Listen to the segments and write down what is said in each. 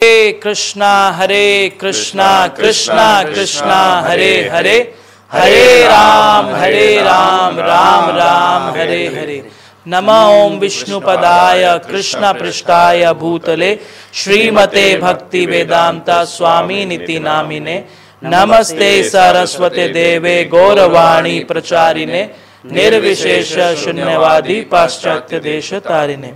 हरे कृष्णा कृष्णा कृष्णा हरे हरे, हरे राम राम राम हरे हरे। नमो ओम विष्णुपदाय कृष्ण पृष्ठाय भूतले श्रीमते भक्ति वेदांता स्वामी निति नामिने। नमस्ते सरस्वते देवे गौरवाणी प्रचारिणे, निर्विशेष शून्यवादी पाश्चात्य देश तारिणे।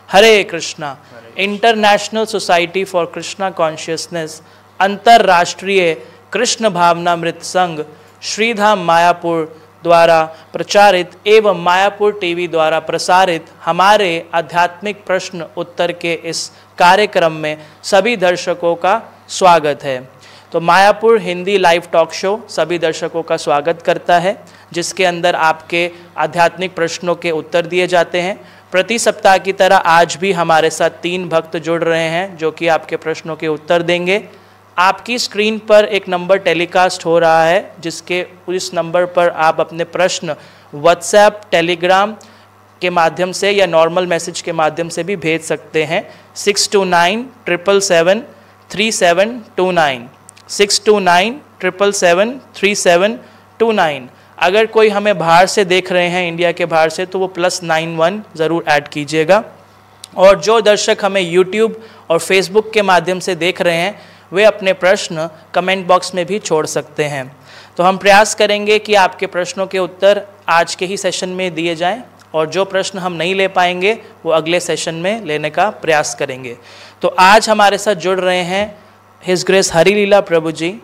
Hare Krishna. International Society for Krishna Consciousness अंतरराष्ट्रीय कृष्ण भावनामृत संघ श्रीधाम मायापुर द्वारा प्रचारित एवं मायापुर टीवी द्वारा प्रसारित हमारे आध्यात्मिक प्रश्न उत्तर के इस कार्यक्रम में सभी दर्शकों का स्वागत है। तो Mayapur Hindi live talk show सभी दर्शकों का स्वागत करता है, जिसके अंदर आपके आध्यात्मिक प्रश्नों के उत्तर दिए जाते हैं। प्रति सप्ताह की तरह आज भी हमारे साथ 3 भक्त जुड़ रहे हैं जो कि आपके प्रश्नों के उत्तर देंगे। आपकी स्क्रीन पर एक नंबर टेलीकास्ट हो रहा है, जिसके उस नंबर पर आप अपने प्रश्न व्हाट्सएप, टेलीग्राम के माध्यम से या नॉर्मल मैसेज के माध्यम से भी भेज सकते हैं। 6297773729 6297773729। अगर कोई हमें बाहर से देख रहे हैं, इंडिया के बाहर से, तो वो +91 ज़रूर ऐड कीजिएगा। और जो दर्शक हमें YouTube और Facebook के माध्यम से देख रहे हैं, वे अपने प्रश्न कमेंट बॉक्स में भी छोड़ सकते हैं। तो हम प्रयास करेंगे कि आपके प्रश्नों के उत्तर आज के ही सेशन में दिए जाएं, और जो प्रश्न हम नहीं ले पाएंगे वो अगले सेशन में लेने का प्रयास करेंगे। तो आज हमारे साथ जुड़ रहे हैं हिज ग्रेस हरिलीला प्रभु जी,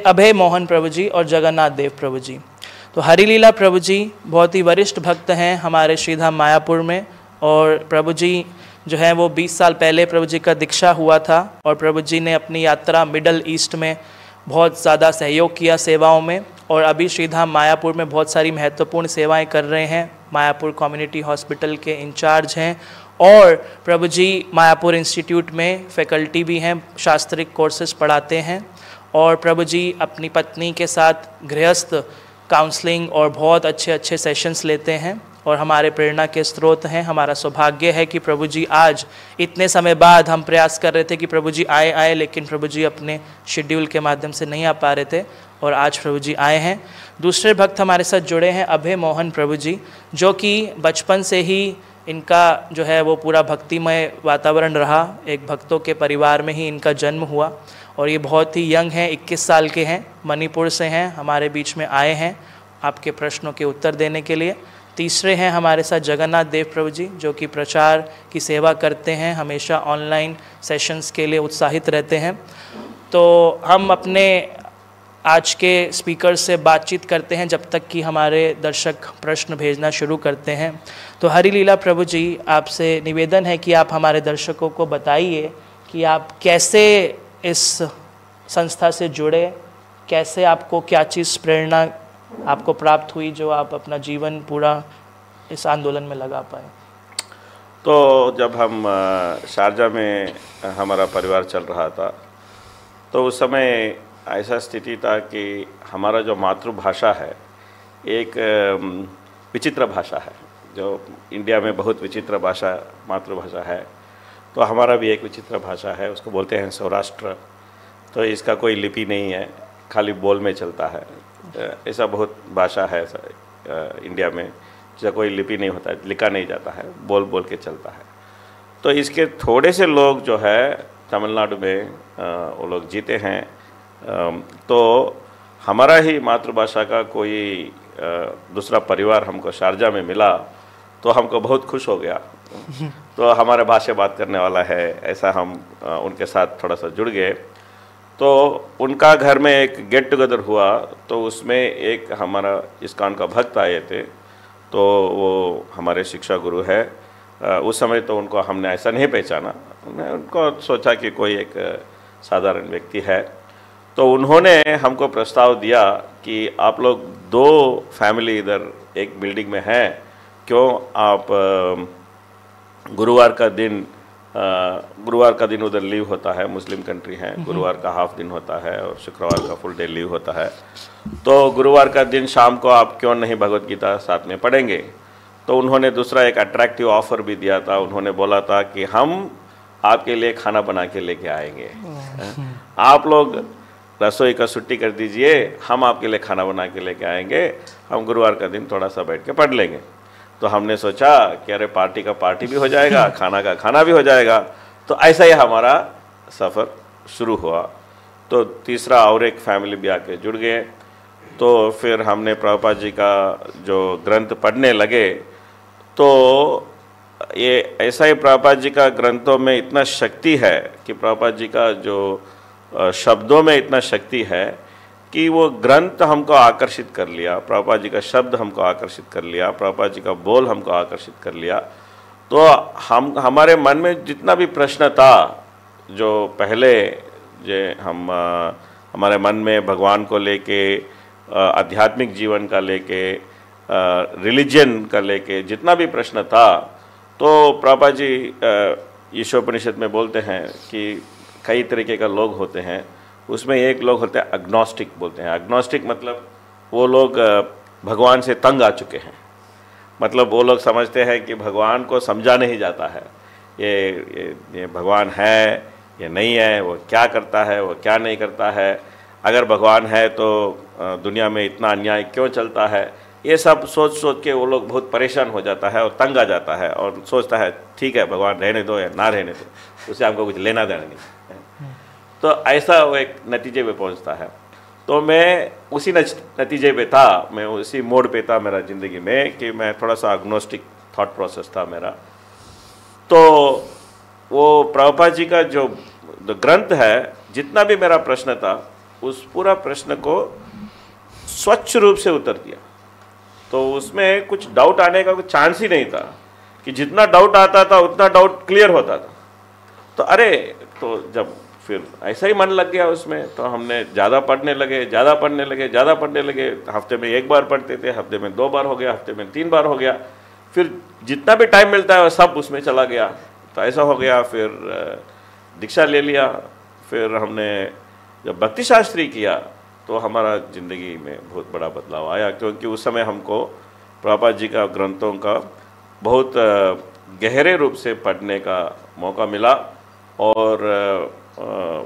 अभय मोहन प्रभु जी और जगन्नाथ देव प्रभु जी। तो हरिलीला प्रभु जी बहुत ही वरिष्ठ भक्त हैं हमारे श्रीधाम मायापुर में, और प्रभु जी जो है वो 20 साल पहले प्रभु जी का दीक्षा हुआ था, और प्रभु जी ने अपनी यात्रा मिडल ईस्ट में बहुत ज़्यादा सहयोग किया सेवाओं में, और अभी श्रीधाम मायापुर में बहुत सारी महत्वपूर्ण सेवाएं कर रहे हैं। मायापुर कम्युनिटी हॉस्पिटल के इंचार्ज हैं, और प्रभु जी मायापुर इंस्टीट्यूट में फैकल्टी भी हैं, शास्त्रिक कोर्सेज पढ़ाते हैं। और प्रभु जी अपनी पत्नी के साथ गृहस्थ काउंसलिंग और बहुत अच्छे सेशंस लेते हैं, और हमारे प्रेरणा के स्रोत हैं। हमारा सौभाग्य है कि प्रभु जी आज इतने समय बाद, हम प्रयास कर रहे थे कि प्रभु जी आए, लेकिन प्रभु जी अपने शेड्यूल के माध्यम से नहीं आ पा रहे थे, और आज प्रभु जी आए हैं। दूसरे भक्त हमारे साथ जुड़े हैं अभय मोहन प्रभु जी, जो कि बचपन से ही इनका जो है वो पूरा भक्तिमय वातावरण रहा। एक भक्तों के परिवार में ही इनका जन्म हुआ, और ये बहुत ही यंग हैं, 21 साल के हैं, मणिपुर से हैं, हमारे बीच में आए हैं आपके प्रश्नों के उत्तर देने के लिए। तीसरे हैं हमारे साथ जगन्नाथ देव प्रभु जी, जो कि प्रचार की सेवा करते हैं, हमेशा ऑनलाइन सेशंस के लिए उत्साहित रहते हैं। तो हम अपने आज के स्पीकर से बातचीत करते हैं जब तक कि हमारे दर्शक प्रश्न भेजना शुरू करते हैं। तो हरिलीला प्रभु जी, आपसे निवेदन है कि आप हमारे दर्शकों को बताइए कि आप कैसे इस संस्था से जुड़े, कैसे आपको क्या चीज़ प्रेरणा आपको प्राप्त हुई जो आप अपना जीवन पूरा इस आंदोलन में लगा पाए। तो जब हम शारजा में हमारा परिवार चल रहा था, तो उस समय ऐसा स्थिति था कि हमारा जो मातृभाषा है एक विचित्र भाषा है, जो इंडिया में बहुत विचित्र भाषा मातृभाषा है। तो हमारा भी एक विचित्र भाषा है, उसको बोलते हैं सौराष्ट्र। तो इसका कोई लिपि नहीं है, खाली बोल में चलता है। ऐसा बहुत भाषा है इंडिया में जिसका कोई लिपि नहीं होता है, लिखा नहीं जाता है, बोल बोल के चलता है। तो इसके थोड़े से लोग जो है तमिलनाडु में वो लोग जीते हैं। तो हमारा ही मातृभाषा का कोई दूसरा परिवार हमको शारजा में मिला, तो हमको बहुत खुश हो गया। तो हमारे भाषा बात करने वाला है, ऐसा हम उनके साथ थोड़ा सा जुड़ गए। तो उनका घर में एक गेट टुगेदर हुआ, तो उसमें एक हमारा इस्कॉन का भक्त आए थे। तो वो हमारे शिक्षा गुरु है। उस समय तो उनको हमने ऐसा नहीं पहचाना, मैं उनको सोचा कि कोई एक साधारण व्यक्ति है। तो उन्होंने हमको प्रस्ताव दिया कि आप लोग 2 फैमिली इधर एक बिल्डिंग में हैं, क्यों आप गुरुवार का दिन उधर लीव होता है, मुस्लिम कंट्री है, गुरुवार का हाफ दिन होता है और शुक्रवार का फुल डे लीव होता है। तो गुरुवार का दिन शाम को आप क्यों नहीं भगवत गीता साथ में पढ़ेंगे। तो उन्होंने दूसरा एक अट्रैक्टिव ऑफ़र भी दिया था। उन्होंने बोला था कि हम आपके लिए खाना बना के लेके आएंगे। आप लोग रसोई का छुट्टी कर दीजिए, हम आपके लिए खाना बना के लेके आएंगे, हम गुरुवार का दिन थोड़ा सा बैठ के पढ़ लेंगे। तो हमने सोचा कि अरे पार्टी का पार्टी भी हो जाएगा, खाना का खाना भी हो जाएगा। तो ऐसा ही हमारा सफ़र शुरू हुआ। तो तीसरा और एक फैमिली भी आके जुड़ गए। तो फिर हमने प्रभुपाद जी का जो ग्रंथ पढ़ने लगे, तो ये ऐसा ही प्रभुपाद जी का ग्रंथों में इतना शक्ति है कि प्रभुपाद जी का जो शब्दों में इतना शक्ति है कि वो ग्रंथ हमको आकर्षित कर लिया, प्रभुपाद जी का शब्द हमको आकर्षित कर लिया, प्रभुपाद जी का बोल हमको आकर्षित कर लिया। तो हमारे मन में जितना भी प्रश्न था, जो पहले हमारे मन में भगवान को लेके, आध्यात्मिक जीवन का लेके, रिलीजन का लेके जितना भी प्रश्न था, तो प्रभुपाद जी ईशोपनिषद में बोलते हैं कि कई तरीके का लोग होते हैं। उसमें एक लोग होते हैं अग्नोस्टिक बोलते हैं। अग्नोस्टिक मतलब वो लोग भगवान से तंग आ चुके हैं। मतलब वो लोग समझते हैं कि भगवान को समझा नहीं जाता है, ये भगवान है, ये नहीं है, वो क्या करता है, वो क्या नहीं करता है, अगर भगवान है तो दुनिया में इतना अन्याय क्यों चलता है। ये सब सोच सोच के वो लोग बहुत परेशान हो जाता है और तंग आ जाता है और सोचता है ठीक है भगवान रहने दो या ना रहने दो, उससे हमको कुछ लेना देना नहीं है। तो ऐसा वो एक नतीजे पे पहुंचता है। तो मैं उसी नतीजे पे था, मैं उसी मोड पे था मेरा ज़िंदगी में कि मैं थोड़ा सा अग्नोस्टिक थॉट प्रोसेस था मेरा। तो वो प्रभुपाद जी का जो ग्रंथ है, जितना भी मेरा प्रश्न था उस पूरा प्रश्न को स्वच्छ रूप से उत्तर दिया। तो उसमें कुछ डाउट आने का कुछ चांस ही नहीं था, कि जितना डाउट आता था उतना डाउट क्लियर होता था। तो अरे, तो जब फिर ऐसा ही मन लग गया उसमें, तो हमने ज़्यादा पढ़ने लगे। हफ्ते में 1 बार पढ़ते थे, हफ्ते में 2 बार हो गया, हफ्ते में 3 बार हो गया। फिर जितना भी टाइम मिलता है वो सब उसमें चला गया। तो ऐसा हो गया, फिर दीक्षा ले लिया। फिर हमने जब भक्ति शास्त्री किया तो हमारा ज़िंदगी में बहुत बड़ा बदलाव आया, क्योंकि उस समय हमको प्रभुपाद जी का ग्रंथों का बहुत गहरे रूप से पढ़ने का मौका मिला और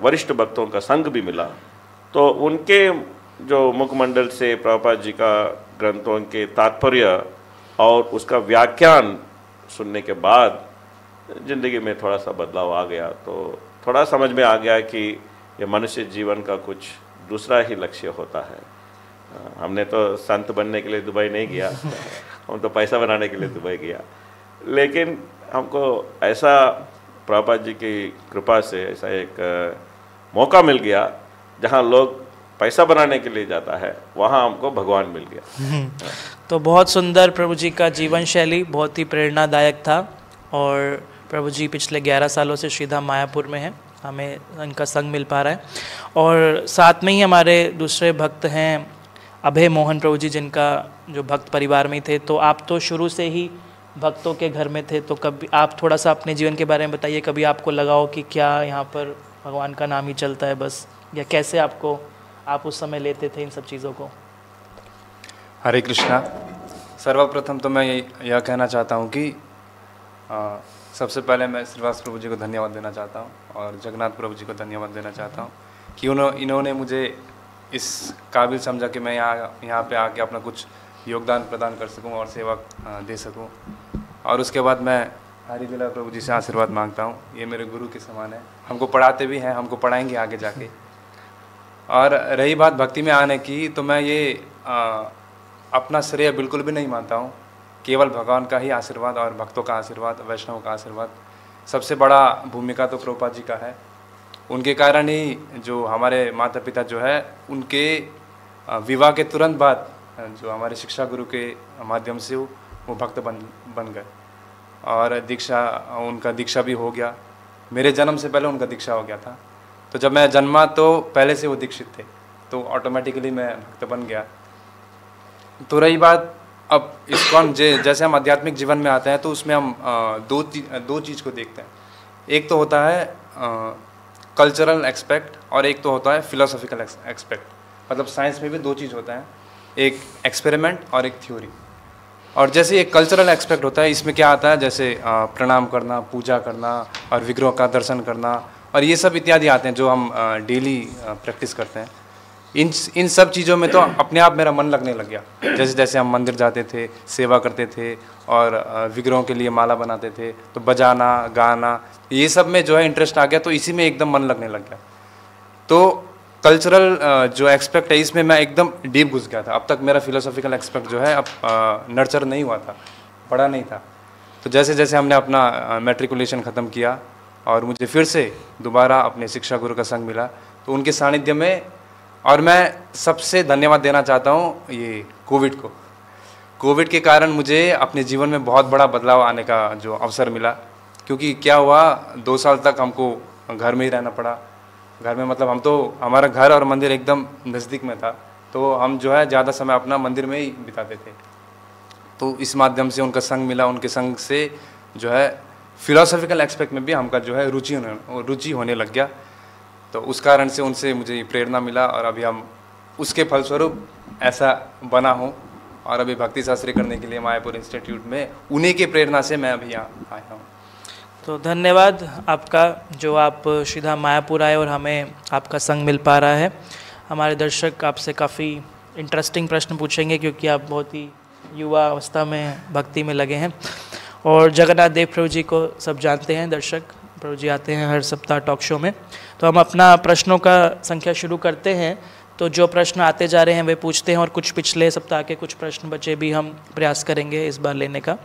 वरिष्ठ भक्तों का संग भी मिला। तो उनके जो मुखमंडल से प्रभुपाद जी का ग्रंथों के तात्पर्य और उसका व्याख्यान सुनने के बाद ज़िंदगी में थोड़ा सा बदलाव आ गया। तो थोड़ा समझ में आ गया कि ये मनुष्य जीवन का कुछ दूसरा ही लक्ष्य होता है। हमने तो संत बनने के लिए दुबई नहीं गया, हम तो पैसा बनाने के लिए दुबई गया। लेकिन हमको ऐसा प्रभुपाद जी की कृपा से ऐसा एक मौका मिल गया जहाँ लोग पैसा बनाने के लिए जाता है, वहाँ हमको भगवान मिल गया। तो बहुत सुंदर प्रभु जी का जीवन शैली, बहुत ही प्रेरणादायक था। और प्रभु जी पिछले 11 सालों से श्रीधाम मायापुर में हैं, हमें इनका संग मिल पा रहा है। और साथ में ही हमारे दूसरे भक्त हैं अभय मोहन प्रभु जी, जिनका जो भक्त परिवार में थे। तो आप तो शुरू से ही भक्तों के घर में थे, तो कभी आप थोड़ा सा अपने जीवन के बारे में बताइए। कभी आपको लगा हो कि क्या यहाँ पर भगवान का नाम ही चलता है बस, या कैसे आप उस समय लेते थे इन सब चीज़ों को? हरे कृष्णा। सर्वप्रथम तो मैं यह कहना चाहता हूँ कि सबसे पहले मैं श्रीवास प्रभु जी को धन्यवाद देना चाहता हूँ और जगन्नाथ प्रभु जी को धन्यवाद देना चाहता हूँ कि इन्होंने मुझे इस काबिल समझा कि मैं यहाँ पे आके अपना कुछ योगदान प्रदान कर सकूँ और सेवा दे सकूँ। और उसके बाद मैं हरि लीला प्रभु जी से आशीर्वाद मांगता हूँ। ये मेरे गुरु के समान है, हमको पढ़ाते भी हैं, हमको पढ़ाएंगे आगे जाके। और रही बात भक्ति में आने की, तो मैं ये अपना श्रेय बिल्कुल भी नहीं मानता हूँ। केवल भगवान का ही आशीर्वाद और भक्तों का आशीर्वाद, वैष्णव का आशीर्वाद, सबसे बड़ा भूमिका तो प्रभुपाद जी का है। उनके कारण ही जो हमारे माता पिता जो है, उनके विवाह के तुरंत बाद जो हमारे शिक्षा गुरु के माध्यम से वो भक्त बन गए और उनका दीक्षा भी हो गया। मेरे जन्म से पहले उनका दीक्षा हो गया था। तो जब मैं जन्मा तो पहले से वो दीक्षित थे, तो ऑटोमेटिकली मैं भक्त बन गया। तो रही बात अब इस्कॉन, जैसे हम आध्यात्मिक जीवन में आते हैं तो उसमें हम दो चीज़ को देखते हैं। एक तो होता है कल्चरल एक्सपेक्ट और एक तो होता है फिलोसॉफिकल एक्सपेक्ट। मतलब साइंस में भी 2 चीज़ होता है, एक एक्सपेरिमेंट और एक थ्योरी। और जैसे एक कल्चरल एस्पेक्ट होता है, इसमें क्या आता है, जैसे प्रणाम करना, पूजा करना और विग्रह का दर्शन करना और ये सब इत्यादि आते हैं जो हम डेली प्रैक्टिस करते हैं। इन सब चीज़ों में तो अपने आप मेरा मन लगने लग गया। जैसे जैसे हम मंदिर जाते थे, सेवा करते थे और विग्रहों के लिए माला बनाते थे, तो बजाना, गाना, ये सब में जो है इंटरेस्ट आ गया, तो इसी में एकदम मन लगने लग गया। तो कल्चरल जो एक्सपेक्ट है इसमें मैं एकदम डीप घुस गया था। अब तक मेरा फिलोसॉफिकल एक्सपेक्ट जो है अब नर्चर नहीं हुआ था, पढ़ा नहीं था। तो जैसे जैसे हमने अपना मैट्रिकुलेशन ख़त्म किया और मुझे फिर से दोबारा अपने शिक्षा गुरु का संग मिला, तो उनके सानिध्य में, और मैं सबसे धन्यवाद देना चाहता हूँ ये कोविड को। कोविड के कारण मुझे अपने जीवन में बहुत बड़ा बदलाव आने का जो अवसर मिला, क्योंकि क्या हुआ, 2 साल तक हमको घर में ही रहना पड़ा। घर में मतलब हम तो, हमारा घर और मंदिर एकदम नज़दीक में था, तो हम जो है ज़्यादा समय अपना मंदिर में ही बिताते थे। तो इस माध्यम से उनका संग मिला, उनके संग से जो है फिलोसॉफिकल एस्पेक्ट में भी हमका जो है रुचि होने लग गया। तो उस कारण से उनसे मुझे प्रेरणा मिला और अभी हम उसके फलस्वरूप ऐसा बना हूँ और अभी भक्ति शास्त्री करने के लिए मायापुर इंस्टीट्यूट में उन्हीं की प्रेरणा से मैं अभी यहाँ आया हूँ। तो धन्यवाद आपका, जो आप सीधा मायापुर आए और हमें आपका संग मिल पा रहा है। हमारे दर्शक आपसे काफ़ी इंटरेस्टिंग प्रश्न पूछेंगे, क्योंकि आप बहुत ही युवा अवस्था में भक्ति में लगे हैं। और जगन्नाथ देव प्रभु जी को सब जानते हैं दर्शक, प्रभु जी आते हैं हर सप्ताह टॉक शो में। तो हम अपना प्रश्नों का संख्या शुरू करते हैं। तो जो प्रश्न आते जा रहे हैं वे पूछते हैं, और कुछ पिछले सप्ताह के कुछ प्रश्न बचे भी हम प्रयास करेंगे इस बार लेने का।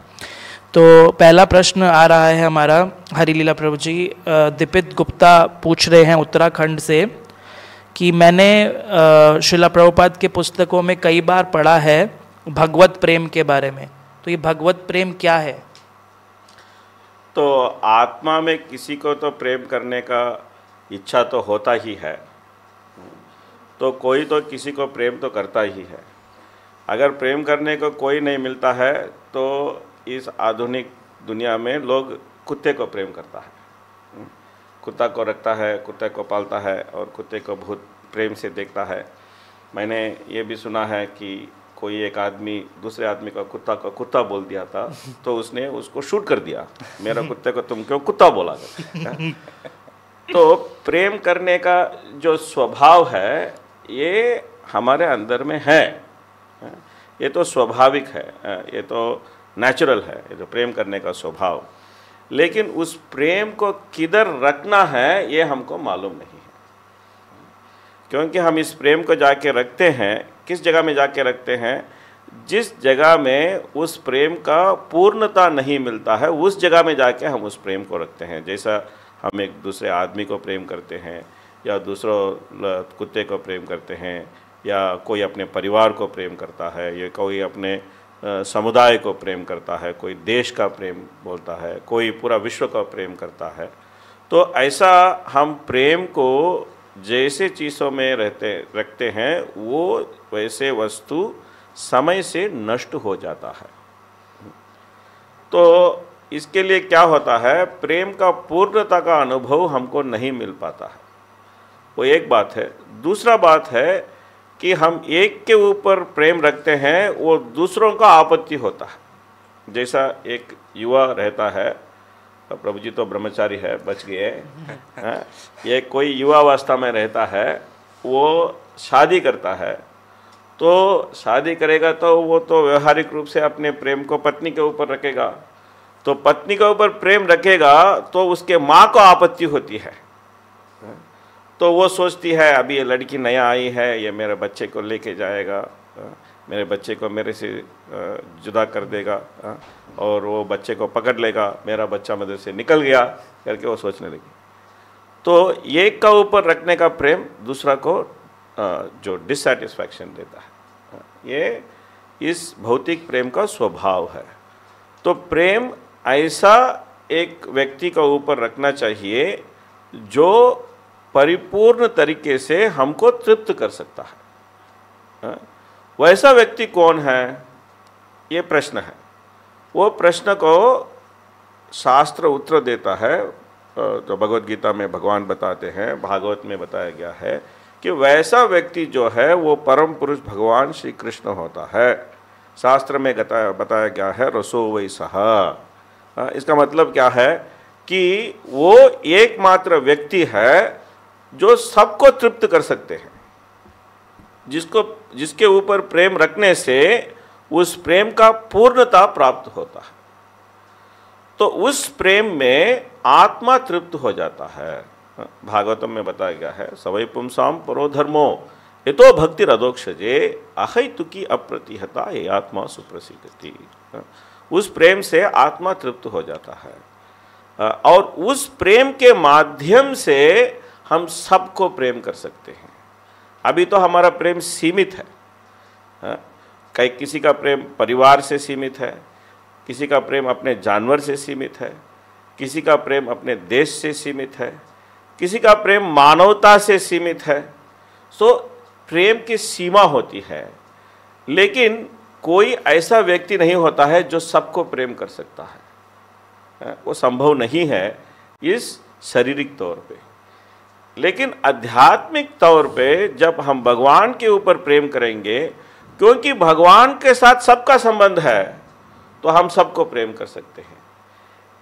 तो पहला प्रश्न आ रहा है हमारा, हरिलीला प्रभु जी, दीपित गुप्ता पूछ रहे हैं उत्तराखंड से कि मैंने श्रीला प्रभुपाद के पुस्तकों में कई बार पढ़ा है भगवत प्रेम के बारे में, तो ये भगवत प्रेम क्या है? तो आत्मा में किसी को तो प्रेम करने का इच्छा तो होता ही है, तो कोई तो किसी को प्रेम तो करता ही है। अगर प्रेम करने को कोई नहीं मिलता है तो इस आधुनिक दुनिया में लोग कुत्ते को प्रेम करता है, कुत्ता को रखता है, कुत्ते को पालता है और कुत्ते को बहुत प्रेम से देखता है। मैंने ये भी सुना है कि कोई एक आदमी दूसरे आदमी का कुत्ता को कुत्ता बोल दिया था, तो उसने उसको शूट कर दिया, मेरा कुत्ते को तुम क्यों कुत्ता बोला कर। तो प्रेम करने का जो स्वभाव है ये हमारे अंदर में है, ये तो स्वाभाविक है, ये तो नेचुरल है, ये तो प्रेम करने का स्वभाव। लेकिन उस प्रेम को किधर रखना है ये हमको मालूम नहीं है, क्योंकि हम इस प्रेम को जाके रखते हैं, किस जगह में जाके रखते हैं, जिस जगह में उस प्रेम का पूर्णता नहीं मिलता है उस जगह में जाके हम उस प्रेम को रखते हैं। जैसा हम एक दूसरे आदमी को प्रेम करते हैं, या दूसरों कुत्ते को प्रेम करते हैं, या कोई अपने परिवार को प्रेम करता है, या कोई अपने समुदाय को प्रेम करता है, कोई देश का प्रेम बोलता है, कोई पूरा विश्व का प्रेम करता है। तो ऐसा हम प्रेम को जैसे चीज़ों में रखते हैं वो वैसे वस्तु समय से नष्ट हो जाता है। तो इसके लिए क्या होता है, प्रेम का पूर्णता का अनुभव हमको नहीं मिल पाता है, वो एक बात है। दूसरा बात है कि हम एक के ऊपर प्रेम रखते हैं, वो दूसरों का आपत्ति होता है। जैसा एक युवा रहता है, प्रभु जी तो ब्रह्मचारी है, बच गए, ये कोई युवा अवस्था में रहता है, वो शादी करता है, तो शादी करेगा तो वो तो व्यवहारिक रूप से अपने प्रेम को पत्नी के ऊपर रखेगा। तो पत्नी के ऊपर प्रेम रखेगा तो उसके माँ को आपत्ति होती है, तो वो सोचती है अभी ये लड़की नया आई है, ये मेरे बच्चे को लेके जाएगा, मेरे बच्चे को मेरे से जुदा कर देगा, और वो बच्चे को पकड़ लेगा, मेरा बच्चा मेरे से निकल गया करके वो सोचने लगी। तो एक का ऊपर रखने का प्रेम दूसरा को जो डिससेटिस्फैक्शन देता है, ये इस भौतिक प्रेम का स्वभाव है। तो प्रेम ऐसा एक व्यक्ति का ऊपर रखना चाहिए जो परिपूर्ण तरीके से हमको तृप्त कर सकता है। वैसा व्यक्ति कौन है, ये प्रश्न है। वो प्रश्न को शास्त्र उत्तर देता है, तो भगवत गीता में भगवान बताते हैं, भागवत में बताया गया है कि वैसा व्यक्ति जो है वो परम पुरुष भगवान श्री कृष्ण होता है। शास्त्र में बताया गया है रसो वै सः। इसका मतलब क्या है कि वो एकमात्र व्यक्ति है जो सबको तृप्त कर सकते हैं, जिसके ऊपर प्रेम रखने से उस प्रेम का पूर्णता प्राप्त होता है। तो उस प्रेम में आत्मा तृप्त हो जाता है। भागवतम में बताया गया है सवै पुंसाम परो धर्मो यतो भक्ति रदोक्षजे अहैतुकी अप्रतिहता ये आत्मा सुप्रसिद्धति। उस प्रेम से आत्मा तृप्त हो जाता है और उस प्रेम के माध्यम से हम सबको प्रेम कर सकते हैं। अभी तो हमारा प्रेम सीमित है, किसी का प्रेम परिवार से सीमित है, किसी का प्रेम अपने जानवर से सीमित है, किसी का प्रेम अपने देश से सीमित है, किसी का प्रेम मानवता से सीमित है। सो प्रेम की सीमा होती है, लेकिन कोई ऐसा व्यक्ति नहीं होता है जो सबको प्रेम कर सकता है। वो संभव नहीं है इस शारीरिक तौर पे। लेकिन आध्यात्मिक तौर पे जब हम भगवान के ऊपर प्रेम करेंगे, क्योंकि भगवान के साथ सबका संबंध है, तो हम सबको प्रेम कर सकते हैं।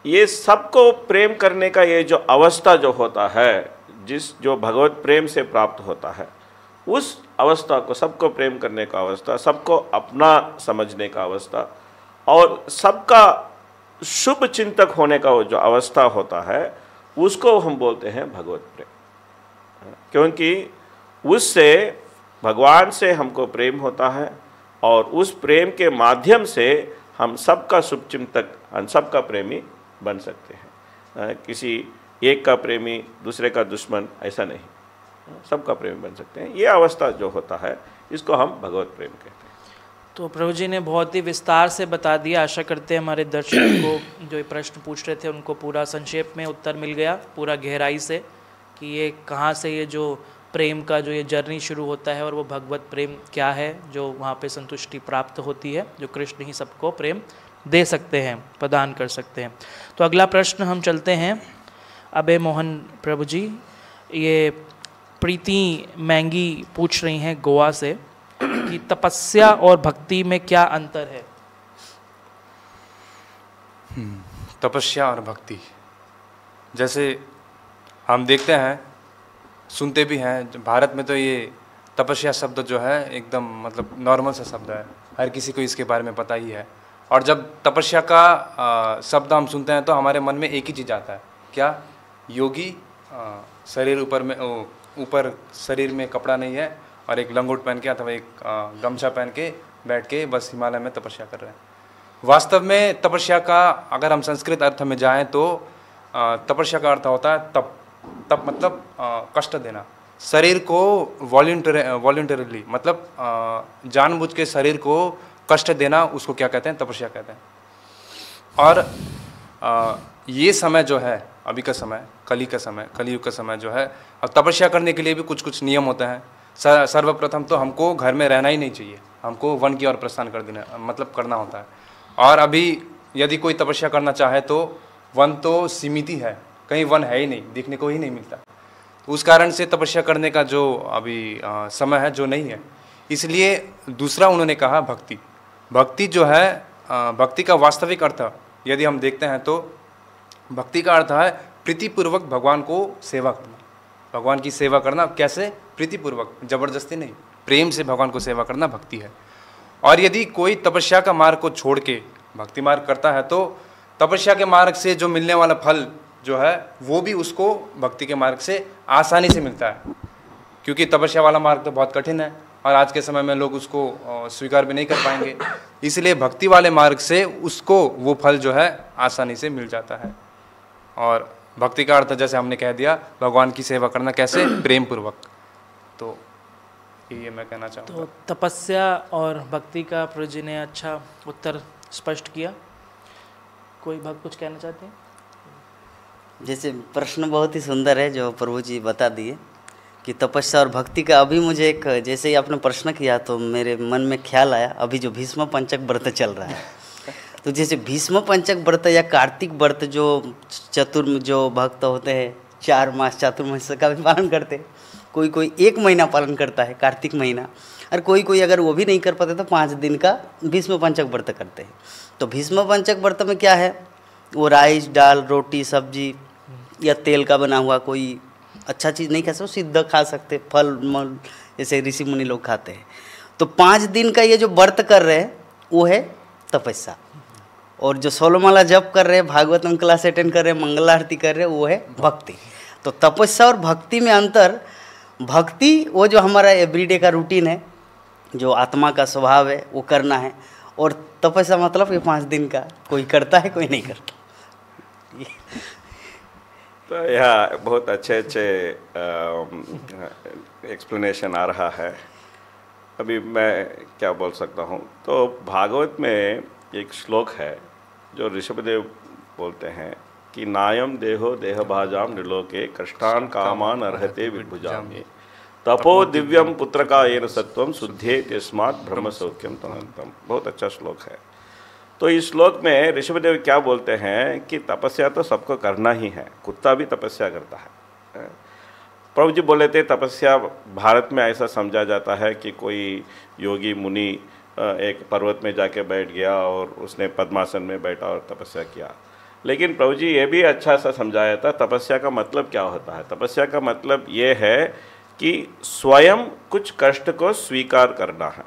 ये सबको प्रेम करने का ये जो अवस्था जो होता है, जो भगवत प्रेम से प्राप्त होता है, उस अवस्था को, सबको प्रेम करने का अवस्था, सबको अपना समझने का अवस्था और सबका शुभ चिंतक होने का जो अवस्था होता है, उसको हम बोलते हैं भगवत प्रेम। क्योंकि उससे भगवान से हमको प्रेम होता है और उस प्रेम के माध्यम से हम सबका शुभचिंतक, हम सबका प्रेमी बन सकते हैं। किसी एक का प्रेमी दूसरे का दुश्मन ऐसा नहीं, सबका प्रेमी बन सकते हैं। ये अवस्था जो होता है इसको हम भगवत प्रेम कहते हैं। तो प्रभु जी ने बहुत ही विस्तार से बता दिया। आशा करते हैं हमारे दर्शक को जो ये प्रश्न पूछ रहे थे उनको पूरा संक्षेप में उत्तर मिल गया, पूरा गहराई से, कि ये कहाँ से ये जो प्रेम का जो ये जर्नी शुरू होता है और वो भगवत प्रेम क्या है जो वहाँ पे संतुष्टि प्राप्त होती है, जो कृष्ण ही सबको प्रेम दे सकते हैं, प्रदान कर सकते हैं। तो अगला प्रश्न हम चलते हैं। अभय मोहन प्रभु जी, ये प्रीति मैंगी पूछ रही हैं गोवा से कि तपस्या और भक्ति में क्या अंतर है। तपस्या और भक्ति, जैसे हम देखते हैं, सुनते भी हैं, भारत में तो ये तपस्या शब्द जो है एकदम मतलब नॉर्मल सा शब्द है, हर किसी को इसके बारे में पता ही है। और जब तपस्या का शब्द हम सुनते हैं तो हमारे मन में एक ही चीज़ आता है, क्या? योगी, शरीर ऊपर शरीर में कपड़ा नहीं है और एक लंगोट पहन के अथवा एक गमछा पहन के बैठ के बस हिमालय में तपस्या कर रहे हैं। वास्तव में तपस्या का अगर हम संस्कृत अर्थ में जाएं तो तपस्या का अर्थ होता है तप मतलब कष्ट देना, शरीर को वॉलंटरीली मतलब जानबूझ के शरीर को कष्ट देना, उसको क्या कहते हैं? तपस्या कहते हैं। और ये समय जो है, अभी का समय, कलयुग का समय जो है, अब तपस्या करने के लिए भी कुछ कुछ नियम होते हैं। सर्वप्रथम तो हमको घर में रहना ही नहीं चाहिए, हमको वन की ओर प्रस्थान कर देना मतलब करना होता है। और अभी यदि कोई तपस्या करना चाहे तो वन तो सीमित ही है, कहीं वन है ही नहीं, देखने को ही नहीं मिलता। तो उस कारण से तपस्या करने का जो अभी समय है जो नहीं है। इसलिए दूसरा उन्होंने कहा भक्ति जो है, भक्ति का वास्तविक अर्थ यदि हम देखते हैं तो भक्ति का अर्थ है प्रीतिपूर्वक भगवान को सेवा करना। भगवान की सेवा करना कैसे? प्रीतिपूर्वक, जबरदस्ती नहीं, प्रेम से भगवान को सेवा करना भक्ति है। और यदि कोई तपस्या का मार्ग को छोड़ के भक्ति मार्ग करता है तो तपस्या के मार्ग से जो मिलने वाला फल जो है वो भी उसको भक्ति के मार्ग से आसानी से मिलता है, क्योंकि तपस्या वाला मार्ग तो बहुत कठिन है और आज के समय में लोग उसको स्वीकार भी नहीं कर पाएंगे। इसलिए भक्ति वाले मार्ग से उसको वो फल जो है आसानी से मिल जाता है। और भक्ति का अर्थ जैसे हमने कह दिया, भगवान की सेवा करना कैसे? प्रेम पूर्वक। तो ये मैं कहना चाहूँगा। तो तपस्या और भक्ति का प्रभु जी ने अच्छा उत्तर स्पष्ट किया। कोई भक्त कुछ कहना चाहते हैं? जैसे प्रश्न बहुत ही सुंदर है जो प्रभु जी बता दिए कि तपस्या और भक्ति का। अभी मुझे एक, जैसे ही आपने प्रश्न किया तो मेरे मन में ख्याल आया, अभी जो भीष्म पंचक व्रत चल रहा है, तो जैसे भीष्म पंचक व्रत या कार्तिक व्रत जो जो भक्त होते हैं 4 मास चातुर्मास का भी पालन करते हैं, कोई कोई 1 महीना पालन करता है, कार्तिक महीना, और कोई कोई अगर वो भी नहीं कर पाते तो 5 दिन का भीष्म पंचक व्रत करते हैं। तो भीष्म पंचक व्रत में क्या है, वो राइस, दाल, रोटी, सब्जी या तेल का बना हुआ कोई अच्छा चीज़ नहीं खा सकते, सिद्ध खा सकते, फल मल जैसे ऋषि मुनि लोग खाते हैं। तो 5 दिन का ये जो व्रत कर रहे हैं वो है तपस्या, और जो 16 माला जप कर रहे हैं, भागवतम क्लास अटेंड कर रहे हैं, मंगल आरती कर रहे हैं, वो है भक्ति। तो तपस्या और भक्ति में अंतर, भक्ति वो जो हमारा एवरीडे का रूटीन है, जो आत्मा का स्वभाव है वो करना है, और तपस्या मतलब ये 5 दिन का, कोई करता है कोई नहीं करता। तो यह बहुत अच्छे एक्सप्लेनेशन आ रहा है। अभी मैं क्या बोल सकता हूँ, तो भागवत में एक श्लोक है जो ऋषभदेव बोलते हैं कि नायम देहो देहभाजाम निलोके कष्टान कामान अर्हते विभुजाम तपो दिव्यम पुत्र का येन सत्वम शुद्धे तस्मात् ब्रह्म सौख्यम तनंतम। बहुत अच्छा श्लोक है। तो इस श्लोक में ऋषभदेव क्या बोलते हैं कि तपस्या तो सबको करना ही है, कुत्ता भी तपस्या करता है। प्रभु जी बोले थे तपस्या भारत में ऐसा समझा जाता है कि कोई योगी मुनि एक पर्वत में जाके बैठ गया और उसने पद्मासन में बैठा और तपस्या किया। लेकिन प्रभु जी ये भी अच्छा सा समझाया था तपस्या का मतलब क्या होता है। तपस्या का मतलब ये है कि स्वयं कुछ कष्ट को स्वीकार करना है,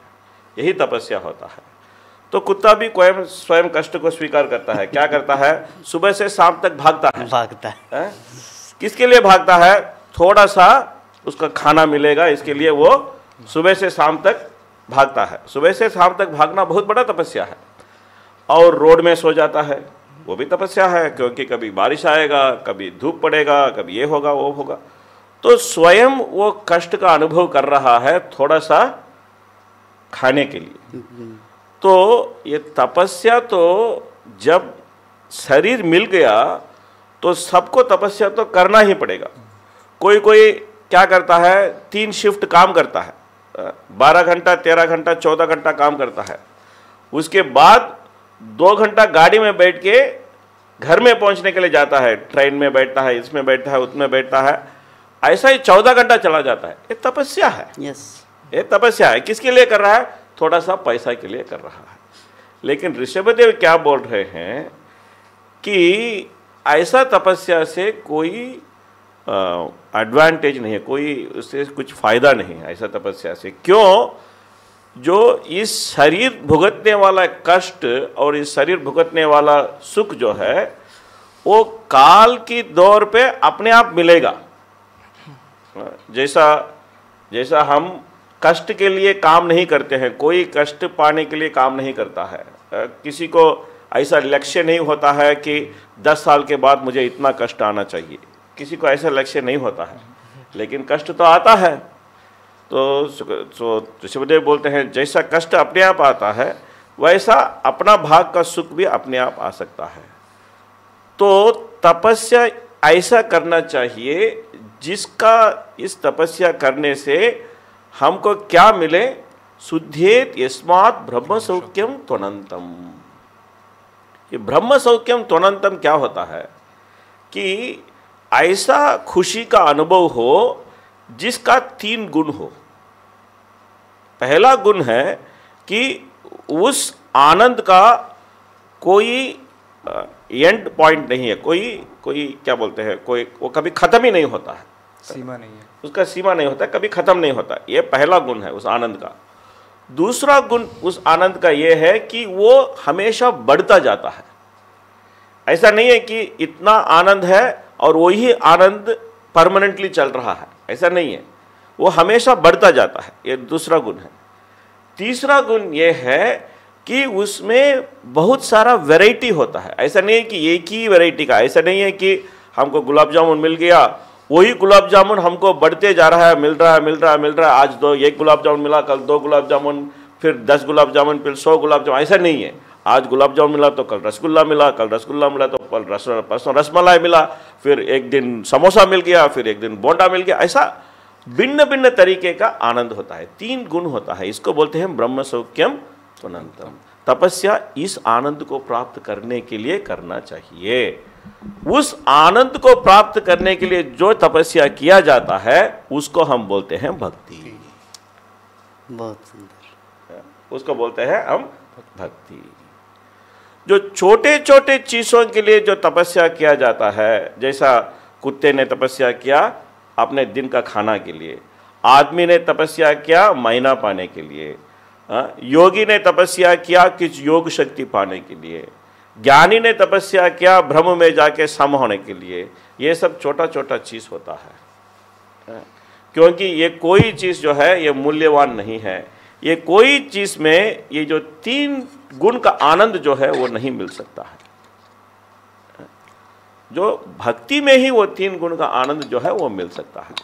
यही तपस्या होता है। तो कुत्ता भी स्वयं कष्ट को स्वीकार करता है। क्या करता है, सुबह से शाम तक भागता है। किसके लिए भागता है, थोड़ा सा उसका खाना मिलेगा इसके लिए वो सुबह से शाम तक भागता है। सुबह से शाम तक भागना बहुत बड़ा तपस्या है। और रोड में सो जाता है, वो भी तपस्या है, क्योंकि कभी बारिश आएगा, कभी धूप पड़ेगा, कभी ये होगा वो होगा। तो स्वयं वो कष्ट का अनुभव कर रहा है थोड़ा सा खाने के लिए। तो ये तपस्या तो जब शरीर मिल गया तो सबको तपस्या तो करना ही पड़ेगा। कोई कोई क्या करता है, 3 शिफ्ट काम करता है, 12 घंटा, 13 घंटा, 14 घंटा काम करता है। उसके बाद 2 घंटा गाड़ी में बैठ के घर में पहुंचने के लिए जाता है, ट्रेन में बैठता है, इसमें बैठता है, उसमें बैठता है, ऐसा ही 14 घंटा चला जाता है। ये तपस्या है। ये तपस्या है। किसके लिए कर रहा है, थोड़ा सा पैसा के लिए कर रहा है। लेकिन ऋषभदेव क्या बोल रहे हैं कि ऐसा तपस्या से कोई एडवांटेज नहीं है, कोई उससे कुछ फायदा नहीं है ऐसा तपस्या से। क्यों, जो इस शरीर भुगतने वाला कष्ट और इस शरीर भुगतने वाला सुख जो है वो काल की दौर पे अपने आप मिलेगा। जैसा हम कष्ट के लिए काम नहीं करते हैं, कोई कष्ट पाने के लिए काम नहीं करता है। किसी को ऐसा लक्ष्य नहीं होता है कि 10 साल के बाद मुझे इतना कष्ट आना चाहिए, किसी को ऐसा लक्ष्य नहीं होता है, लेकिन कष्ट तो आता है। तो ऋषभदेव बोलते हैं जैसा कष्ट अपने आप आता है वैसा अपना भाग का सुख भी अपने आप आ सकता है। तो तपस्या ऐसा करना चाहिए जिसका इस तपस्या करने से हमको क्या मिले, शुद्धेत यस्मात् ब्रह्म सौख्यम त्वनंतम। ये ब्रह्म सौख्यम त्वनंतम क्या होता है कि ऐसा खुशी का अनुभव हो जिसका 3 गुण हो। पहला गुण है कि उस आनंद का कोई एंड पॉइंट नहीं है, कोई क्या बोलते हैं, कोई वो कभी खत्म ही नहीं होता है, सीमा नहीं है, उसका सीमा नहीं होता, कभी खत्म नहीं होता। ये पहला गुण है उस आनंद का। दूसरा गुण उस आनंद का ये है कि वो हमेशा बढ़ता जाता है। ऐसा नहीं है कि इतना आनंद है और वही आनंद परमानेंटली चल रहा है, ऐसा नहीं है, वो हमेशा बढ़ता जाता है। ये दूसरा गुण है। तीसरा गुण ये है कि उसमें बहुत सारा वैरायटी होता है। ऐसा नहीं है कि एक ही वैरायटी का, ऐसा नहीं है कि हमको गुलाब जामुन मिल गया, वही गुलाब जामुन हमको बढ़ते जा रहा है, मिल रहा है। आज 1 गुलाब जामुन मिला, कल 2 गुलाब जामुन, फिर 10 गुलाब जामुन, फिर 100 गुलाब जामुन। ऐसा नहीं है। आज गुलाब जामुन मिला तो कल रसगुल्ला मिला, कल रसगुल्ला मिला तो परसों रसमलाई मिला, फिर एक दिन समोसा मिल गया, फिर एक दिन बोंडा मिल गया। ऐसा भिन्न भिन्न तरीके का आनंद होता है। 3 गुण होता है। इसको बोलते हैं ब्रह्म सौख्यम त्वनंतम। तपस्या इस आनंद को प्राप्त करने के लिए करना चाहिए। उस आनंद को प्राप्त करने के लिए जो तपस्या किया जाता है उसको हम बोलते हैं भक्ति। बहुत सुंदर। उसको बोलते हैं हम भक्ति। जो छोटे छोटे चीजों के लिए जो तपस्या किया जाता है, जैसा कुत्ते ने तपस्या किया अपने दिन का खाना के लिए, आदमी ने तपस्या किया महीना पाने के लिए, योगी ने तपस्या किया कुछ योग शक्ति पाने के लिए, ज्ञानी ने तपस्या किया ब्रह्म में जाके सम होने के लिए। ये सब छोटा छोटा चीज होता है, क्योंकि ये कोई चीज जो है ये मूल्यवान नहीं है। ये कोई चीज में ये जो 3 गुण का आनंद जो है वो नहीं मिल सकता है। जो भक्ति में ही वो 3 गुण का आनंद जो है वो मिल सकता है,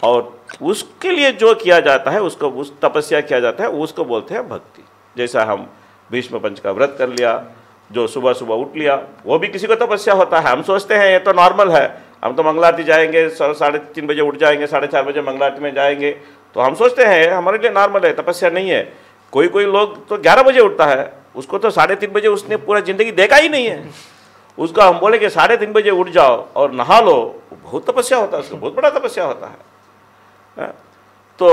और उसके लिए जो किया जाता है उसको, उस तपस्या किया जाता है उसको बोलते हैं भक्ति। जैसा हम भीष्म पंच का व्रत कर लिया, जो सुबह सुबह उठ लिया, वो भी किसी को तपस्या होता है। हम सोचते हैं ये तो नॉर्मल है, हम तो मंगला आरती जाएंगे 3:30 बजे उठ जाएंगे, 4:30 बजे मंगला आरती में जाएंगे, तो हम सोचते हैं हमारे लिए नॉर्मल है, तपस्या नहीं है। कोई कोई लोग तो 11 बजे उठता है, उसको तो 3:30 बजे उसने पूरा जिंदगी देखा ही नहीं है। उसको हम बोले कि 3:30 बजे उठ जाओ और नहा लो, बहुत तपस्या होता है, उसको बहुत बड़ा तपस्या होता है। तो